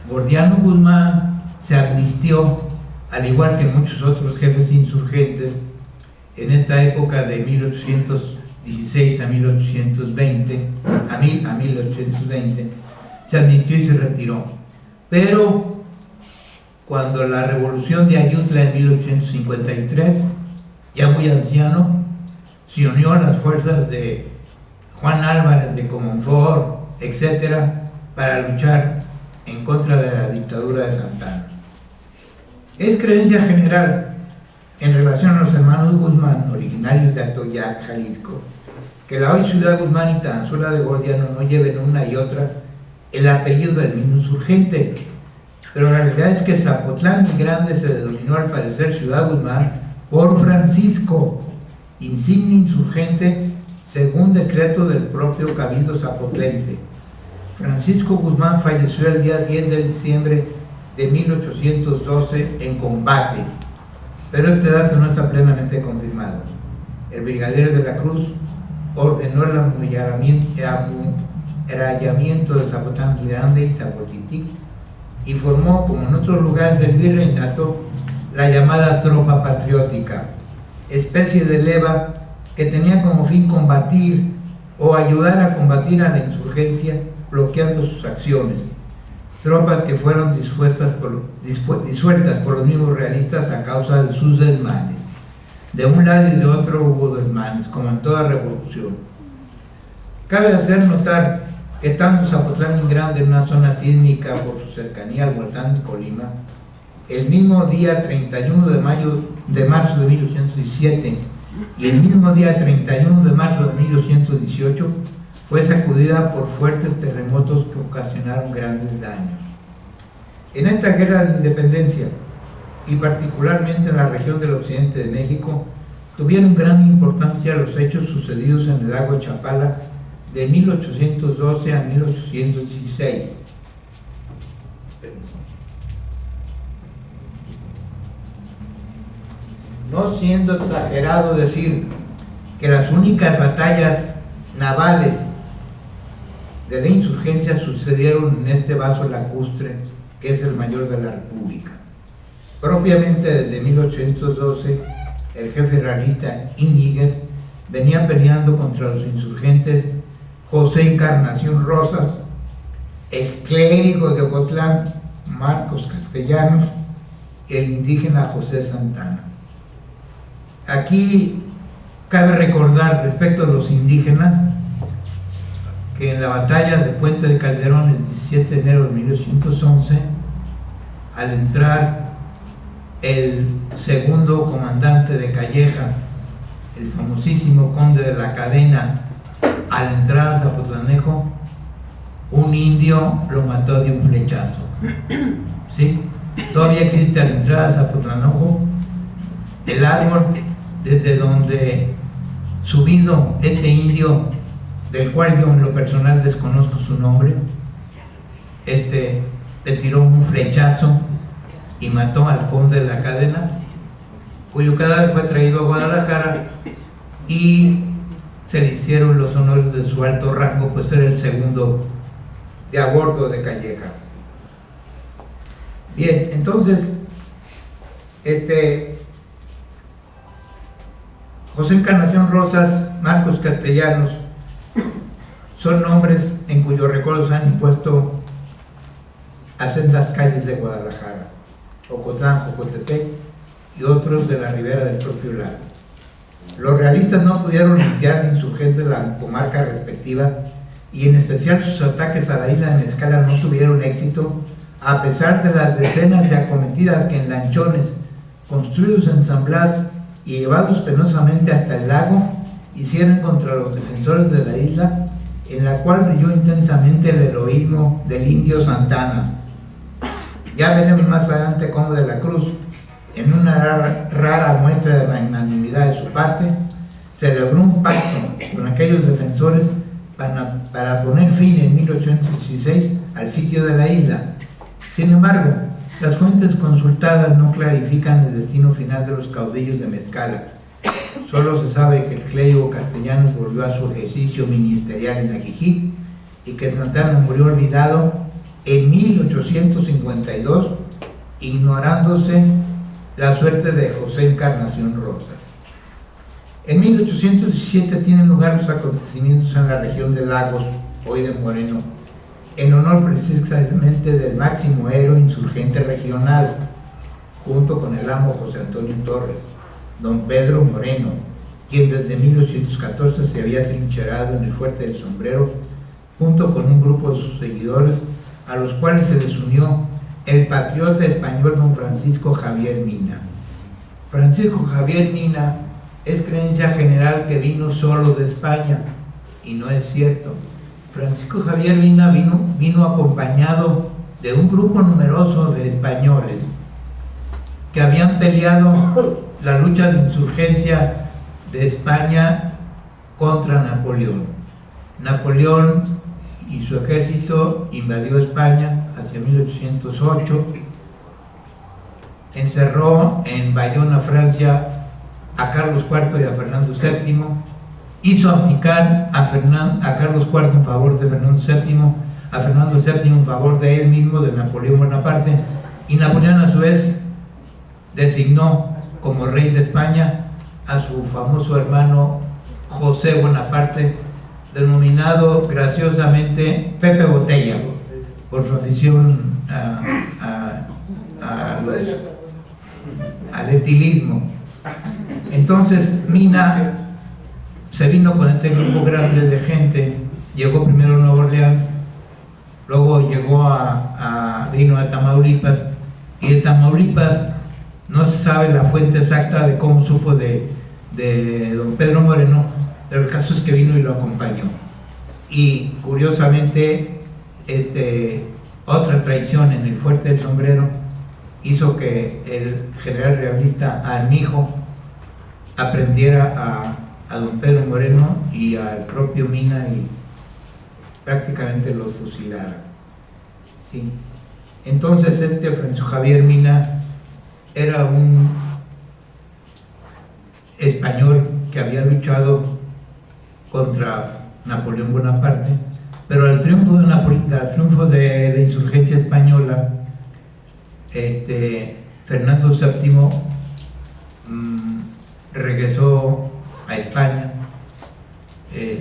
Gordiano Guzmán se amnistió, al igual que muchos otros jefes insurgentes, en esta época de 1816 a 1820, se amnistió y se retiró. Pero cuando la revolución de Ayutla en 1853, ya muy anciano, se unió a las fuerzas de Juan Álvarez de Comonfort, etcétera, para luchar en contra de la dictadura de Santa Anna. Es creencia general en relación a los hermanos Guzmán, originarios de Atoyac, Jalisco, que la hoy ciudad Guzmán y Tanzula de Gordiano no lleven una y otra el apellido del mismo insurgente, pero la realidad es que Zapotlán el Grande se denominó al parecer Ciudad Guzmán por Francisco, insigne insurgente según decreto del propio Cabildo Zapotlense. Francisco Guzmán falleció el día 10 de diciembre de 1812 en combate, pero este dato no está plenamente confirmado. El brigadier de la Cruz ordenó el amurallamiento de Zapotlán el Grande y Zapoalquitic y formó, como en otros lugares del virreinato, la llamada tropa patriótica, especie de leva que tenía como fin combatir o ayudar a combatir a la insurgencia bloqueando sus acciones. Tropas que fueron disueltas por los mismos realistas a causa de sus desmanes. De un lado y de otro hubo desmanes, como en toda revolución. Cabe hacer notar que estando Zapotlán el Grande en una zona sísmica por su cercanía al volcán de Colima, el mismo día 31 de mayo de marzo de 1817 y el mismo día 31 de marzo de 1818 fue sacudida por fuertes terremotos que ocasionaron grandes daños. En esta guerra de independencia, y particularmente en la región del occidente de México, tuvieron gran importancia los hechos sucedidos en el lago Chapala de 1812 a 1816. No siendo exagerado decir que las únicas batallas navales de la insurgencia sucedieron en este vaso lacustre, que es el mayor de la República. Propiamente desde 1812, el jefe realista Íñiguez venía peleando contra los insurgentes José Encarnación Rosas, el clérigo de Ocotlán, Marcos Castellanos, y el indígena José Santana. Aquí cabe recordar respecto a los indígenas que en la batalla de Puente de Calderón el 17 de enero de 1811, al entrar el segundo comandante de Calleja, el famosísimo conde de la Cadena, al entrar a Zapotlanejo, un indio lo mató de un flechazo. ¿Sí? Todavía existe a la entrada de Zapotlanejo el árbol desde donde, subido este indio, del cual yo en lo personal desconozco su nombre, le tiró un flechazo y mató al conde de la Cadena, cuyo cadáver fue traído a Guadalajara y se le hicieron los honores de su alto rango, pues era el segundo de a bordo de Calleja. Bien, entonces, José Encarnación Rosas, Marcos Castellanos, son nombres en cuyos recuerdos han impuesto a sendas calles de Guadalajara, Ocotlán, Jocotepec y otros de la ribera del propio lago. Los realistas no pudieron limpiar al insurgente de la comarca respectiva y en especial sus ataques a la isla de Mezcala no tuvieron éxito, a pesar de las decenas de acometidas que en lanchones construidos en San Blas y llevados penosamente hasta el lago hicieron contra los defensores de la isla, en la cual brilló intensamente el heroísmo del indio Santana. Ya veremos más adelante cómo de la Cruz, en una rara muestra de magnanimidad de su parte, celebró un pacto con aquellos defensores para poner fin en 1816 al sitio de la isla. Sin embargo, las fuentes consultadas no clarifican el destino final de los caudillos de Mezcala. Solo se sabe que el clérigo Castellanos volvió a su ejercicio ministerial en Ajijic y que Santana murió olvidado en 1852, ignorándose la suerte de José Encarnación Rosas. En 1817 tienen lugar los acontecimientos en la región de Lagos, hoy de Moreno, en honor precisamente del máximo héroe insurgente regional, junto con el amo José Antonio Torres, don Pedro Moreno, quien desde 1814 se había trincherado en el Fuerte del Sombrero, junto con un grupo de sus seguidores, a los cuales se les unió el patriota español don Francisco Javier Mina. Francisco Javier Mina es creencia general que vino solo de España, y no es cierto. Francisco Javier Mina vino acompañado de un grupo numeroso de españoles que habían peleado la lucha de insurgencia de España contra Napoleón. Napoleón y su ejército invadió España hacia 1808, encerró en Bayona, Francia, a Carlos IV y a Fernando VII, hizo abdicar a Carlos IV en favor de Fernando VII, a Fernando VII en favor de él mismo, de Napoleón Bonaparte, y Napoleón a su vez designó como rey de España a su famoso hermano José Bonaparte, denominado graciosamente Pepe Botella, por su afición al etilismo. Entonces Mina se vino con este grupo grande de gente, llegó primero a Nueva Orleans, luego llegó vino a Tamaulipas, y de Tamaulipas No se sabe la fuente exacta de cómo supo de don Pedro Moreno, pero el caso es que vino y lo acompañó. Y curiosamente, otra traición en el Fuerte del Sombrero hizo que el general realista Armijo aprendiera a don Pedro Moreno y al propio Mina y prácticamente los fusilara. ¿Sí? Entonces Francisco Javier Mina era un español que había luchado contra Napoleón Bonaparte, pero al triunfo de la insurgencia española, Fernando VII regresó a España,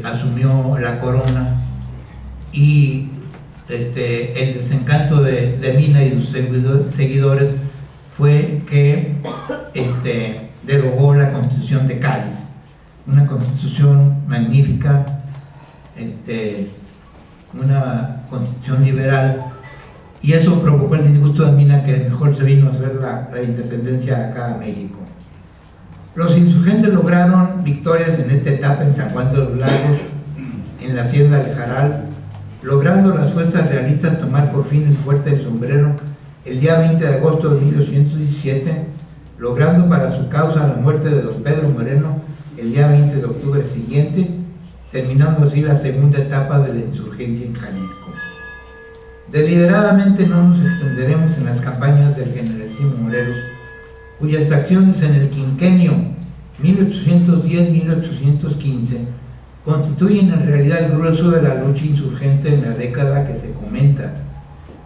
asumió la corona, y el desencanto de Mina y sus seguidores fue que derogó la Constitución de Cádiz, una constitución magnífica, una constitución liberal, y eso provocó el disgusto de Mina, que mejor se vino a hacer la independencia acá a México. Los insurgentes lograron victorias en esta etapa en San Juan de los Lagos, en la hacienda del Jaral, logrando las fuerzas realistas tomar por fin el Fuerte del Sombrero el día 20 de agosto de 1817, logrando para su causa la muerte de don Pedro Moreno el día 20 de octubre siguiente, terminando así la segunda etapa de la insurgencia en Jalisco. Deliberadamente no nos extenderemos en las campañas del generalísimo Morelos, cuyas acciones en el quinquenio 1810-1815 constituyen en realidad el grueso de la lucha insurgente en la década que se comenta,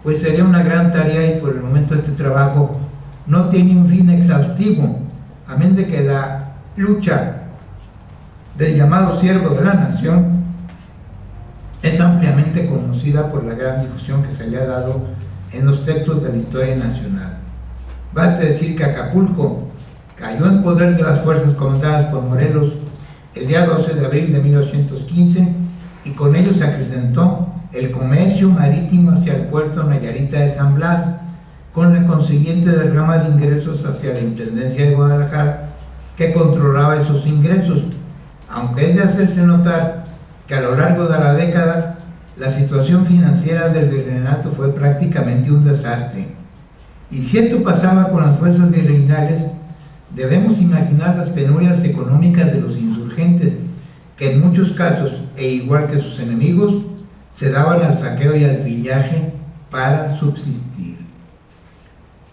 pues sería una gran tarea y por el momento este trabajo no tiene un fin exhaustivo, a menos de que la lucha del llamado siervo de la nación es ampliamente conocida por la gran difusión que se le ha dado en los textos de la historia nacional. Basta decir que Acapulco cayó en poder de las fuerzas comandadas por Morelos el día 12 de abril de 1815 y con ello se acrecentó el comercio marítimo hacia el puerto Nayarita de San Blas, con la consiguiente derrama de ingresos hacia la Intendencia de Guadalajara, que controlaba esos ingresos, aunque es de hacerse notar que a lo largo de la década la situación financiera del virreinato fue prácticamente un desastre. Y si esto pasaba con las fuerzas virreinales, debemos imaginar las penurias económicas de los insurgentes, que en muchos casos, e igual que sus enemigos, se daban al saqueo y al pillaje para subsistir.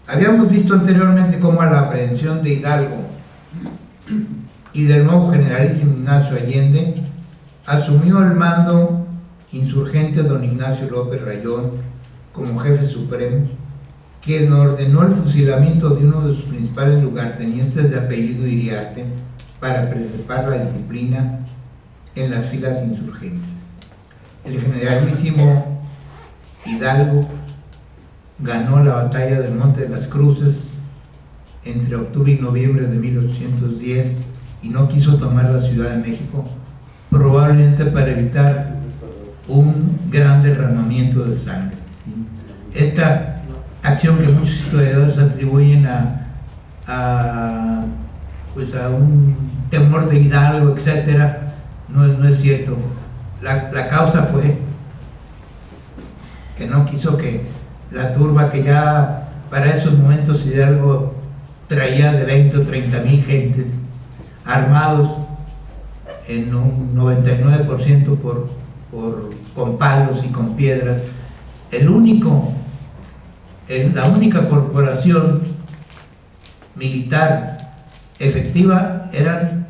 Habíamos visto anteriormente cómo a la aprehensión de Hidalgo y del nuevo generalísimo Ignacio Allende asumió el mando insurgente don Ignacio López Rayón como jefe supremo, quien ordenó el fusilamiento de uno de sus principales lugartenientes de apellido Iriarte para preservar la disciplina en las filas insurgentes. El generalísimo Hidalgo ganó la batalla del Monte de las Cruces entre octubre y noviembre de 1810 y no quiso tomar la Ciudad de México, probablemente para evitar un gran derramamiento de sangre. Esta acción que muchos historiadores atribuyen a un temor de Hidalgo, etcétera, no es cierto. La causa fue que no quiso que la turba, que ya para esos momentos Hidalgo traía de 20 o 30 mil gentes armados en un 99% con palos y con piedras. La única corporación militar efectiva eran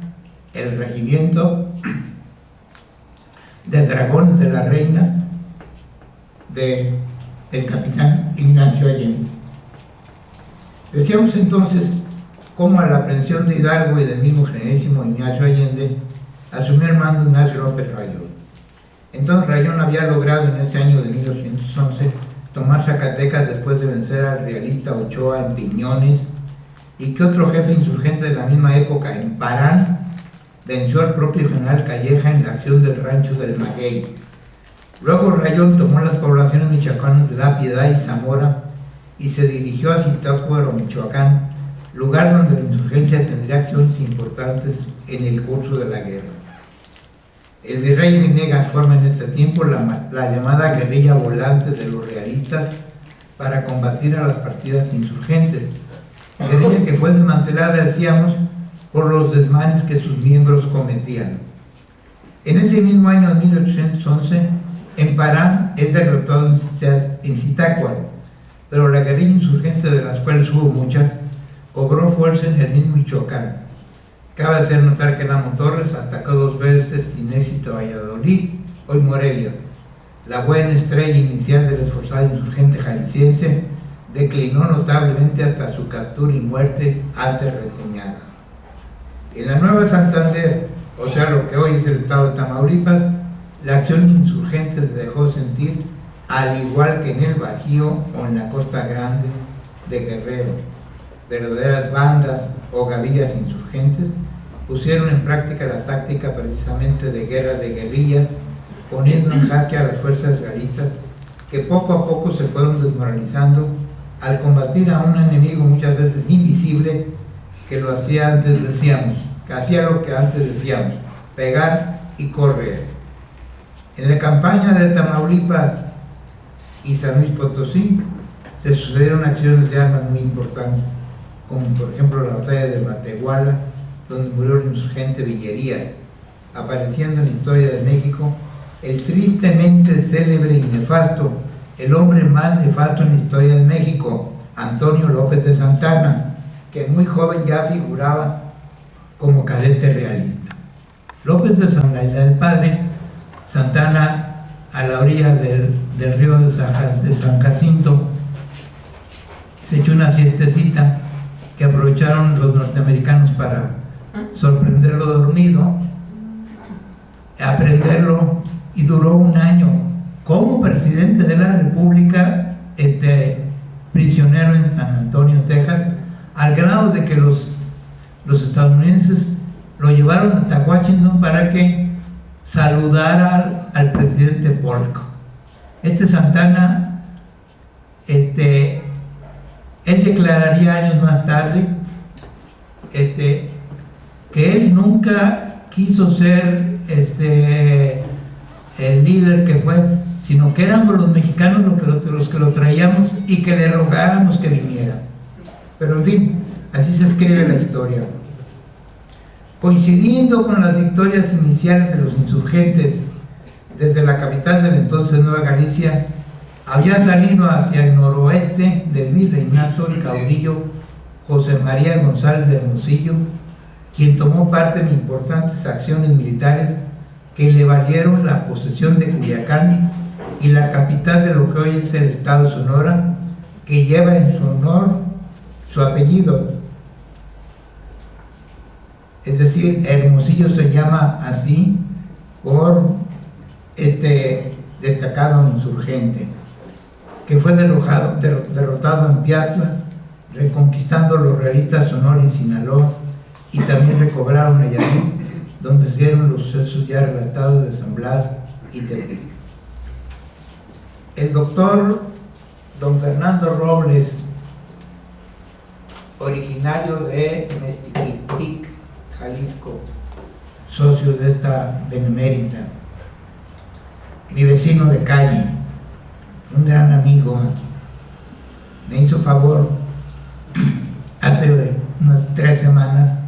el regimiento de dragones de la Reina del capitán Ignacio Allende. Decíamos entonces cómo a la aprehensión de Hidalgo y del mismo generalísimo Ignacio Allende asumió el mando Ignacio López Rayón. Entonces Rayón había logrado en ese año de 1811 tomar Zacatecas después de vencer al realista Ochoa en Piñones, y que otro jefe insurgente de la misma época, en Parán, venció al propio general Calleja en la acción del rancho del Maguey. Luego Rayón tomó las poblaciones michoacanas de La Piedad y Zamora y se dirigió a Zitácuaro, Michoacán, lugar donde la insurgencia tendría acciones importantes en el curso de la guerra. El virrey Venegas forma en este tiempo la llamada guerrilla volante de los realistas para combatir a las partidas insurgentes, guerrilla que fue desmantelada, decíamos, por los desmanes que sus miembros cometían. En ese mismo año de 1811, Emparán es derrotado en Zitácuaro, pero la guerrilla insurgente, de las cuales hubo muchas, cobró fuerza en el mismo Michoacán. Cabe hacer notar que Lamo Torres atacó 2 veces sin éxito a Valladolid, hoy Morelia. La buena estrella inicial del esforzado insurgente jalisciense declinó notablemente hasta su captura y muerte antes reseñada. En la Nueva Santander, o sea, lo que hoy es el estado de Tamaulipas, la acción insurgente se dejó sentir, al igual que en el Bajío o en la Costa Grande de Guerrero. Verdaderas bandas o gavillas insurgentes pusieron en práctica la táctica precisamente de guerra de guerrillas, poniendo en jaque a las fuerzas realistas que poco a poco se fueron desmoralizando al combatir a un enemigo muchas veces invisible que lo hacía antes, decíamos, que hacía lo que antes decíamos, pegar y correr. En la campaña de Tamaulipas y San Luis Potosí se sucedieron acciones de armas muy importantes, como por ejemplo la batalla de Matehuala, donde murió el insurgente Villerías, apareciendo en la historia de México el tristemente célebre y nefasto, el hombre más nefasto en la historia de México, Antonio López de Santana, que muy joven ya figuraba como cadete realista. López de Santana, el padre, Santana, a la orilla del río de San Jacinto, se echó una siestecita que aprovecharon los norteamericanos para sorprenderlo dormido, aprenderlo, y duró 1 año como presidente de la República, prisionero en San Antonio, Texas, al grado de que los estadounidenses lo llevaron hasta Washington para que saludara al presidente Polk. Santana, él declararía años más tarde que él nunca quiso ser el líder que fue, sino que éramos los mexicanos los que lo traíamos y que le rogáramos que viniera. Pero en fin, así se escribe la historia. Coincidiendo con las victorias iniciales de los insurgentes desde la capital del entonces Nueva Galicia, había salido hacia el noroeste del virreinato el caudillo José María González de Hermosillo, quien tomó parte en importantes acciones militares que le valieron la posesión de Culiacán y la capital de lo que hoy es el estado de Sonora, que lleva en su honor su apellido. Es decir, Hermosillo se llama así por destacado insurgente, que fue derrotado en Piatla, reconquistando los realistas Sonora y Sinaloa, y también recobraron Nayarit, donde se dieron los sucesos ya relatados de San Blas y Tepic. El doctor don Fernando Robles, originario de Mezquitic, Jalisco, socio de esta benemérita, mi vecino de calle, un gran amigo, me hizo favor hace unas 3 semanas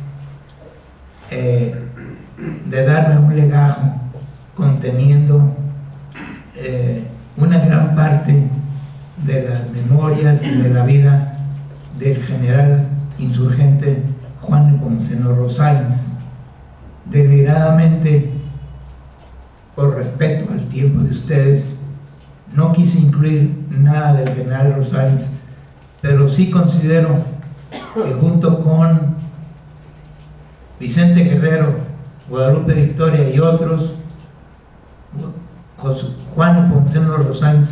de darme un legajo conteniendo una gran parte de las memorias y de la vida del general insurgente Juan Nepomuceno Rosales. Deliberadamente, por respeto al tiempo de ustedes, no quise incluir nada del general Rosales, pero sí considero que junto con Vicente Guerrero, Guadalupe Victoria y otros, Juan Nepomuceno Rosales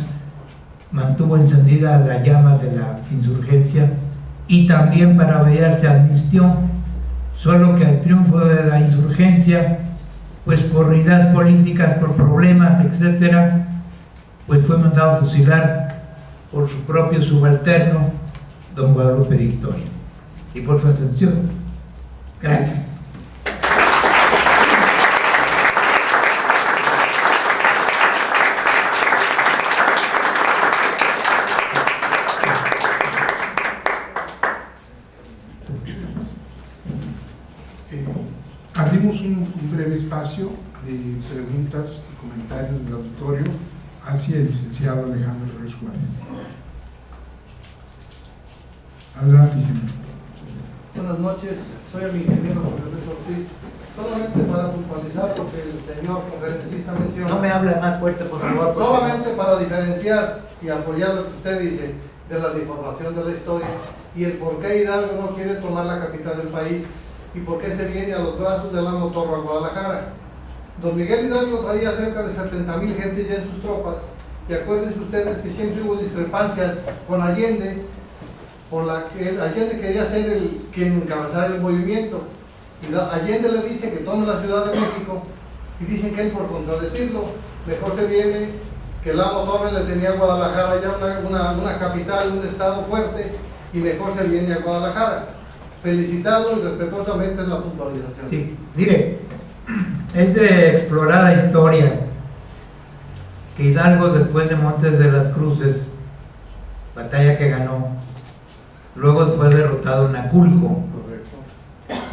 mantuvo encendida la llama de la insurgencia, y también, para variar, se amnistió, solo que al triunfo de la insurgencia, pues por ideas políticas, por problemas, etcétera, pues fue mandado a fusilar por su propio subalterno, don Guadalupe Victoria. y por su atención. Gracias. Abrimos un breve espacio de preguntas y comentarios del auditorio hacia el licenciado Alejandro Reyes Juárez. Adelante, ingeniero. Buenas noches, soy el ingeniero José Luis Ortiz. Solamente para puntualizar lo que el señor conferencista menciona. No me hable más fuerte, por favor. Solamente para diferenciar y apoyar lo que usted dice de la deformación de la historia y el por qué Hidalgo no quiere tomar la capital del país y por qué se viene a los brazos de Lamo Torre a Guadalajara. Don Miguel Hidalgo traía cerca de 70,000 gentes ya en sus tropas, y acuérdense ustedes que siempre hubo discrepancias con Allende, por la que Allende quería ser quien encabezara el movimiento, y Allende le dice que tome la Ciudad de México, y dicen que él, por contradecirlo, mejor se viene, que Lamo Torre le tenía a Guadalajara ya una capital, un estado fuerte, y mejor se viene a Guadalajara. Felicitarlo y respetuosamente en la puntualización. Sí, mire, es de explorada historia que Hidalgo, después de Montes de las Cruces, batalla que ganó, luego fue derrotado en Aculco.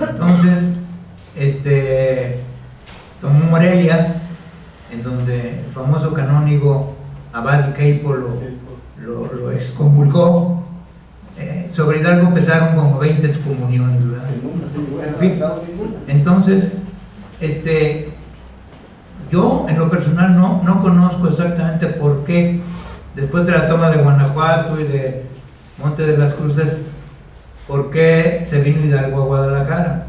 Entonces, tomó Morelia, en donde el famoso canónigo Abad Queipo lo excomulgó. Sobre Hidalgo empezaron como 20 excomuniones, ¿verdad? En fin, entonces, yo en lo personal no conozco exactamente por qué, después de la toma de Guanajuato y de Monte de las Cruces, por qué se vino Hidalgo a Guadalajara.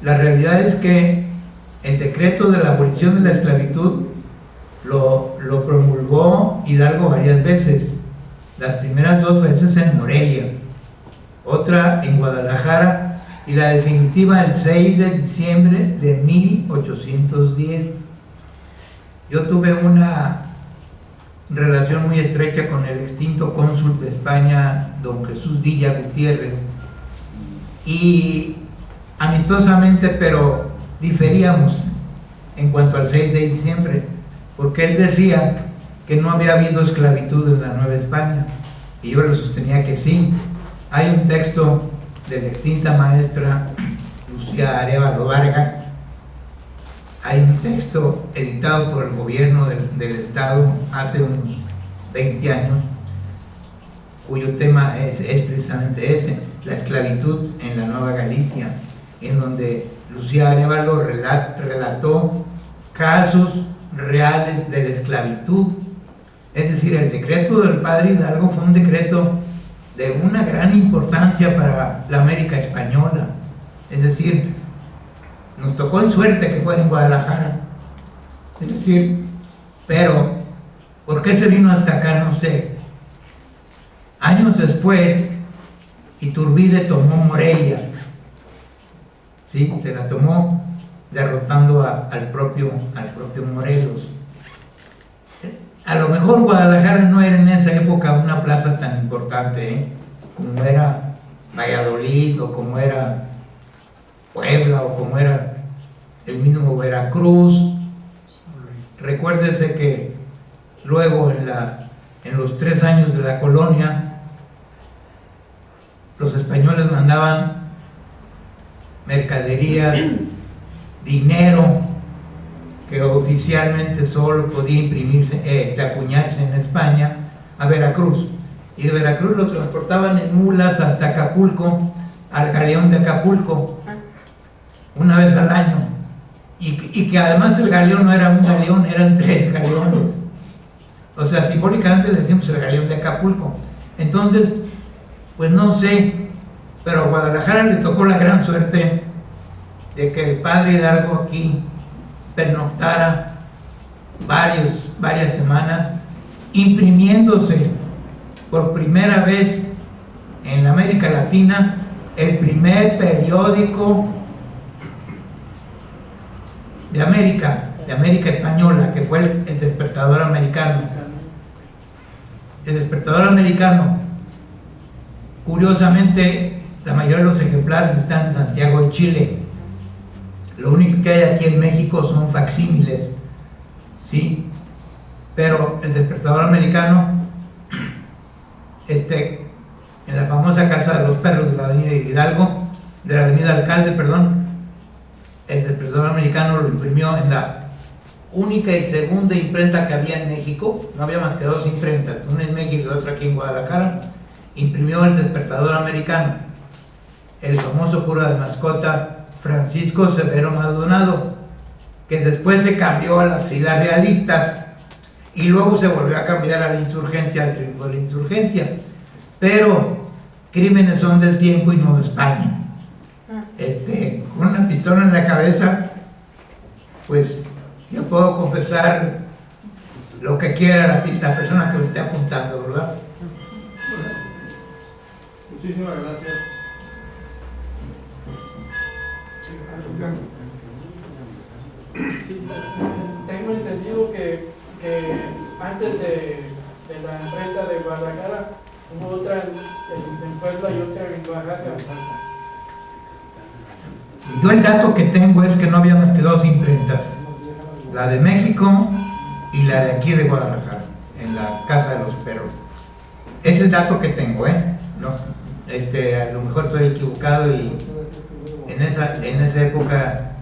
La realidad es que el decreto de la abolición de la esclavitud lo promulgó Hidalgo varias veces. Las primeras 2 veces en Morelia, otra en Guadalajara, y la definitiva el 6 de diciembre de 1810. Yo tuve una relación muy estrecha con el extinto cónsul de España, don Jesús Dilla Gutiérrez, y amistosamente, pero diferíamos en cuanto al 6 de diciembre, porque él decía que no había habido esclavitud en la Nueva España, y yo le sostenía que sí. Hay un texto de la extinta maestra Lucía Arévalo Vargas, hay un texto editado por el gobierno del estado hace unos 20 años, cuyo tema es precisamente ese, la esclavitud en la Nueva Galicia, en donde Lucía Arévalo relató casos reales de la esclavitud. Es decir, el decreto del padre Hidalgo fue un decreto de una gran importancia para la América española. Es decir, nos tocó en suerte que fuera en Guadalajara. Es decir, pero ¿por qué se vino hasta acá? No sé. Años después, Iturbide tomó Morelia. Sí, se la tomó derrotando al propio Morelos. A lo mejor Guadalajara no era en esa época una plaza tan importante, como era Valladolid, o como era Puebla, o como era el mismo Veracruz. Recuérdese que luego en los 3 años de la colonia, los españoles mandaban mercaderías, dinero, que oficialmente solo podía acuñarse en España, a Veracruz, y de Veracruz lo transportaban en mulas hasta Acapulco, al galeón de Acapulco, una vez al año, y que además el galeón no era un galeón, eran 3 galeones, o sea, simbólicamente le decimos el galeón de Acapulco. Entonces, pues no sé, pero a Guadalajara le tocó la gran suerte de que el padre Hidalgo aquí pernoctara varias semanas, imprimiéndose por primera vez en la América Latina el primer periódico de América Española, que fue el Despertador Americano. El Despertador Americano, curiosamente, la mayoría de los ejemplares están en Santiago de Chile. Lo único que hay aquí en México son facsímiles, ¿sí? Pero el despertador americano, en la famosa Casa de los Perros de la Avenida Hidalgo, de la Avenida Alcalde, perdón, el despertador americano lo imprimió en la única y segunda imprenta que había en México. No había más que 2 imprentas, una en México y otra aquí en Guadalajara. Imprimió el despertador americano, el famoso cura de mascota Francisco Severo Maldonado, que después se cambió a las filas realistas y luego se volvió a cambiar a la insurgencia, al triunfo de la insurgencia. Pero crímenes son del tiempo y no de España. Con una pistola en la cabeza, pues yo puedo confesar lo que quiera la persona que me esté apuntando, ¿verdad? Muchísimas gracias. Sí, tengo entendido que antes de la imprenta de Guadalajara hubo otra en Puebla y otra en Oaxaca. Yo el dato que tengo es que no había más que 2 imprentas, la de México y la de aquí de Guadalajara, en la Casa de los Perros. Es el dato que tengo, no, a lo mejor estoy equivocado, y en esa época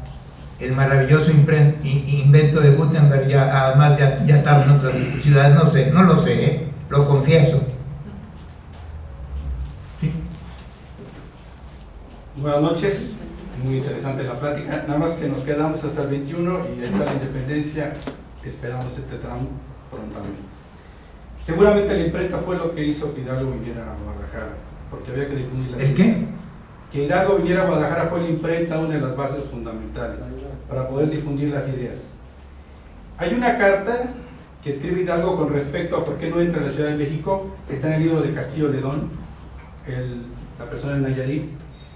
el maravilloso invento de Gutenberg además ya estaba en otras ciudades, no lo sé, lo confieso. ¿Sí? Buenas noches, muy interesante la plática, nada más que nos quedamos hasta el 21 y hasta la independencia esperamos este tramo prontamente. Seguramente la imprenta fue lo que hizo que Hidalgo viniera a Guadalajara, porque había que difundir las ¿El qué? Que Hidalgo viniera a Guadalajara fue la imprenta, una de las bases fundamentales para poder difundir las ideas. Hay una carta que escribe Hidalgo con respecto a por qué no entra a la Ciudad de México, que está en el libro de Castillo Ledón, la persona de Nayarit,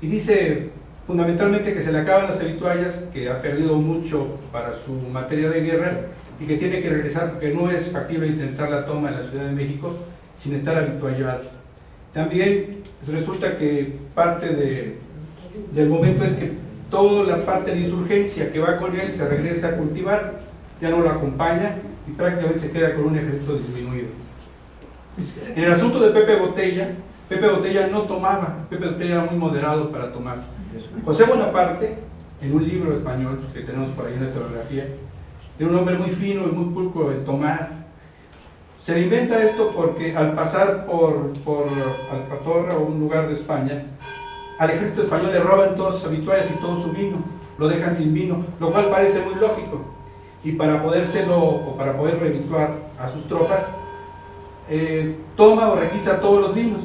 y dice fundamentalmente que se le acaban las habituallas, que ha perdido mucho para su materia de guerra y que tiene que regresar porque no es factible intentar la toma de la Ciudad de México sin estar habituallado. También resulta que parte del momento es que toda la parte de insurgencia que va con él se regresa a cultivar, ya no lo acompaña y prácticamente se queda con un ejército disminuido. En el asunto de Pepe Botella no tomaba, Pepe Botella era muy moderado para tomar. José Bonaparte, en un libro español que tenemos por ahí en la historiografía, era un hombre muy fino y muy pulcro en tomar. Se le inventa esto porque al pasar por Alcatorra o un lugar de España, al ejército español le roban todas sus habituallas y todo su vino, lo dejan sin vino, lo cual parece muy lógico. Y para poder revituar a sus tropas, toma o requisa todos los vinos,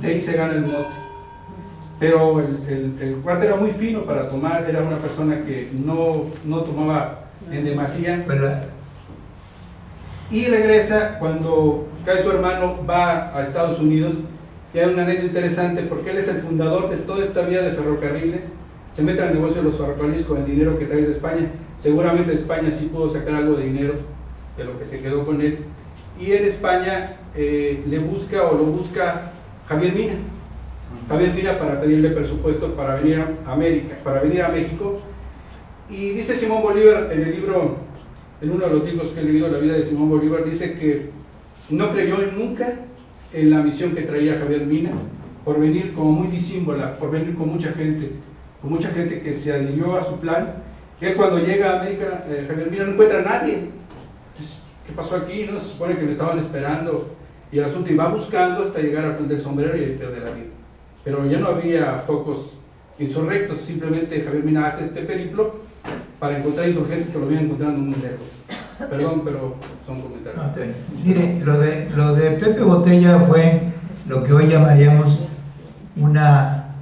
de ahí se gana el mote. Pero el cuate era muy fino para tomar, era una persona que no tomaba en demasía. Y regresa cuando cae su hermano, va a Estados Unidos, y hay una anécdota interesante porque él es el fundador de toda esta vía de ferrocarriles, se mete al negocio de los ferrocarriles con el dinero que trae de España, seguramente de España sí pudo sacar algo de dinero de lo que se quedó con él, y en España lo busca Javier Mina para pedirle presupuesto para venir a México, y dice Simón Bolívar en el libro, en uno de los libros que he leído, La vida de Simón Bolívar, dice que no creyó nunca en la misión que traía Javier Mina, por venir como muy disímbola, por venir con mucha gente que se adhirió a su plan. Que cuando llega a América, Javier Mina no encuentra a nadie. Entonces, ¿qué pasó aquí? No se supone que me estaban esperando, y el asunto iba buscando hasta llegar al frente del sombrero y ahí pierde la vida. Pero ya no había focos insurrectos, simplemente Javier Mina hace este periplo para encontrar insurgentes que lo vienen encontrando muy lejos. Perdón, pero son comentarios. Mire, lo de Pepe Botella fue lo que hoy llamaríamos una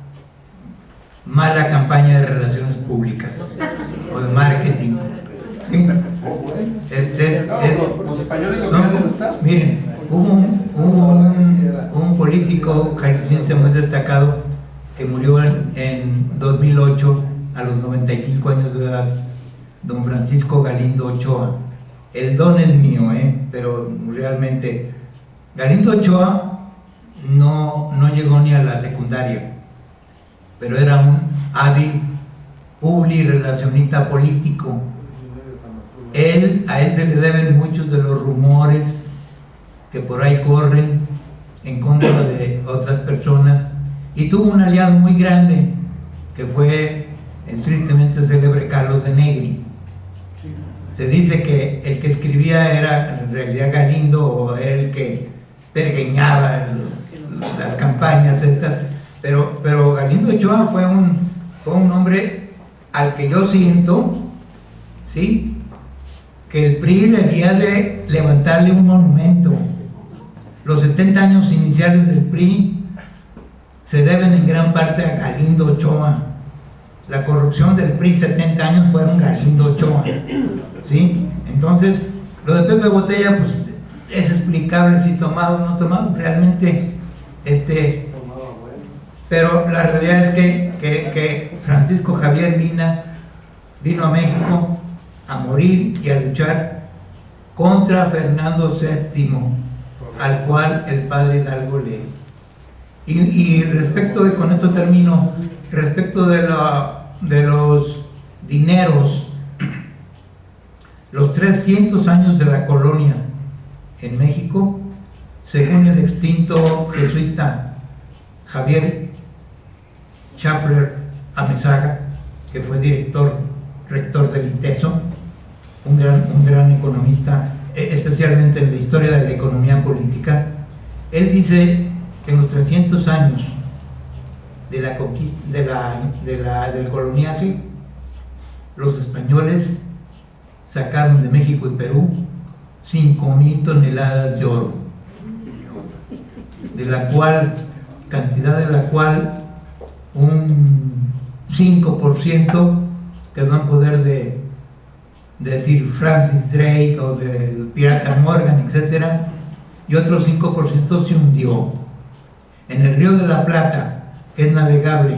mala campaña de relaciones públicas o de marketing. ¿Sí? Los españoles miren, hubo un político jalisciense muy destacado que murió en 2008 a los 95 años de edad, don Francisco Galindo Ochoa. El don es mío, pero realmente Galindo Ochoa no llegó ni a la secundaria. pero era un hábil publirelacionista político. A él se le deben muchos de los rumores que por ahí corren en contra de otras personas, y tuvo un aliado muy grande que fue el tristemente célebre Carlos de Negri. Se dice que el que escribía era en realidad Galindo, o el que pergeñaba las campañas estas, pero Galindo Ochoa fue un hombre al que yo siento, ¿sí?, que el PRI debía de levantarle un monumento. Los 70 años iniciales del PRI se deben en gran parte a Galindo Ochoa. La corrupción del PRI 70 años fueron Galindo Ochoa, ¿sí? Entonces, lo de Pepe Botella, pues es explicable si tomaba o no tomaba, realmente, pero la realidad es que Francisco Javier Mina vino a México a morir y a luchar contra Fernando VII, al cual el padre Hidalgo le... Y respecto de, con esto termino, respecto de los dineros, los 300 años de la colonia en México, según el extinto jesuita Javier Schaffler Amezaga, que fue rector del ITESO, un gran economista, especialmente en la historia de la economía política. Él dice que en los 300 años de la conquista, del coloniaje, los españoles sacaron de México y Perú 5,000 toneladas de oro, cantidad de la cual un 5% quedó en poder de decir Francis Drake o del pirata Morgan, etcétera, y otro 5% se hundió. En el Río de la Plata, que es navegable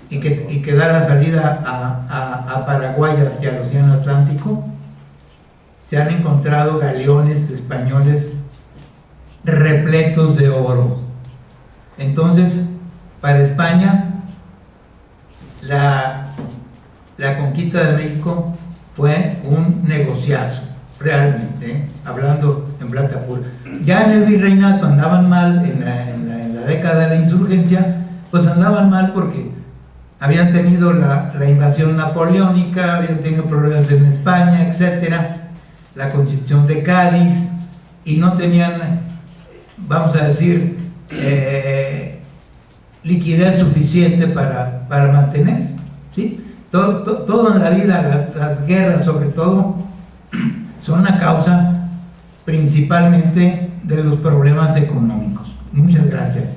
y que da la salida a Paraguay hacia el Océano Atlántico, se han encontrado galeones españoles repletos de oro. Entonces, para España, la conquista de México fue un negociazo, realmente, hablando en plata pura. Ya en el virreinato andaban mal, en la década de la insurgencia, pues andaban mal porque habían tenido la invasión napoleónica, habían tenido problemas en España, etcétera, la Constitución de Cádiz, y no tenían, vamos a decir, liquidez suficiente para mantenerse, ¿sí? Todo en la vida, las guerras sobre todo, son una causa principalmente de los problemas económicos. Muchas gracias.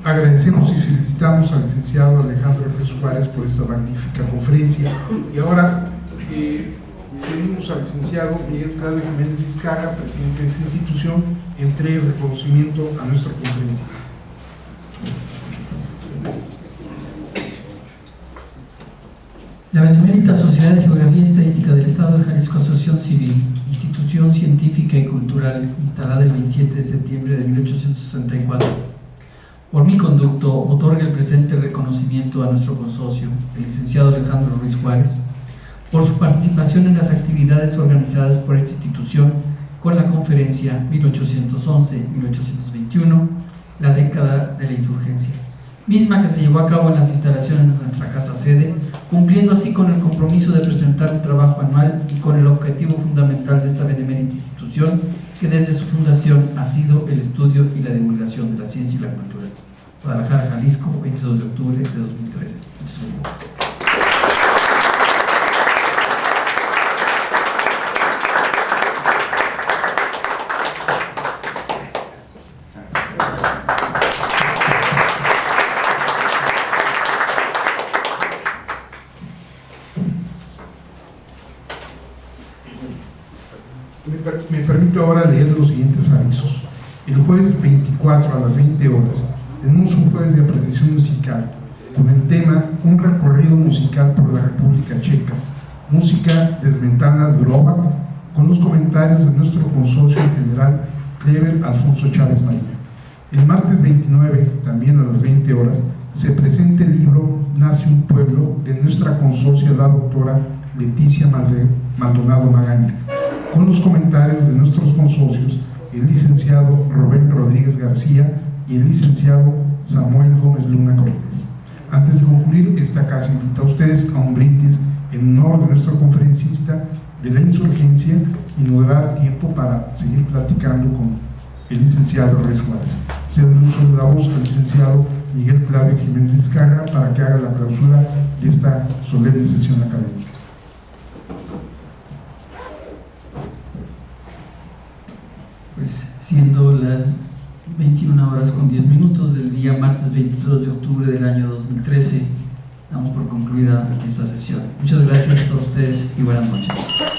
Agradecemos y felicitamos al licenciado Alejandro Ríos Juárez por esta magnífica conferencia. Y ahora pedimos al licenciado Miguel Claudio Jiménez Vizcarra, presidente de esta institución, entregue el reconocimiento a nuestra conferencia. La Benemérita Sociedad de Geografía y Estadística del Estado de Jalisco, Asociación Civil, institución científica y cultural instalada el 27 de septiembre de 1864, por mi conducto, otorga el presente reconocimiento a nuestro consocio, el licenciado Alejandro Ruiz Juárez, por su participación en las actividades organizadas por esta institución con la conferencia 1811-1821, la década de la insurgencia, misma que se llevó a cabo en las instalaciones de nuestra casa sede, cumpliendo así con el compromiso de presentar un trabajo anual y con el objetivo fundamental de esta benemérita institución, que desde su fundación ha sido el estudio y la divulgación de la ciencia y la cultura. Guadalajara, Jalisco, 22 de octubre de 2013. Me permito ahora leer los siguientes avisos. El jueves 24 a las 20 horas tenemos un jueves de apreciación musical con el tema Un recorrido musical por la República Checa, música Desventana de Uroba, con los comentarios de nuestro consocio general Clever Alfonso Chávez María. El martes 29, también a las 20 horas, se presenta el libro Nace un pueblo, de nuestra consocia, la doctora Leticia Maldonado Magaña, con los comentarios de nuestros consocios, el licenciado Rubén Rodríguez García y el licenciado Samuel Gómez Luna Cortés. Antes de concluir, esta casa invita a ustedes a un brindis en honor de nuestro conferencista de la insurgencia, y nos dará tiempo para seguir platicando con el licenciado Ruiz Juárez. Cedo el uso de la voz al licenciado Miguel Claudio Jiménez Vizcarra para que haga la clausura de esta solemne sesión académica. Pues siendo las 21 horas con 10 minutos del día martes 22 de octubre del año 2013, damos por concluida esta sesión. Muchas gracias a todos ustedes y buenas noches.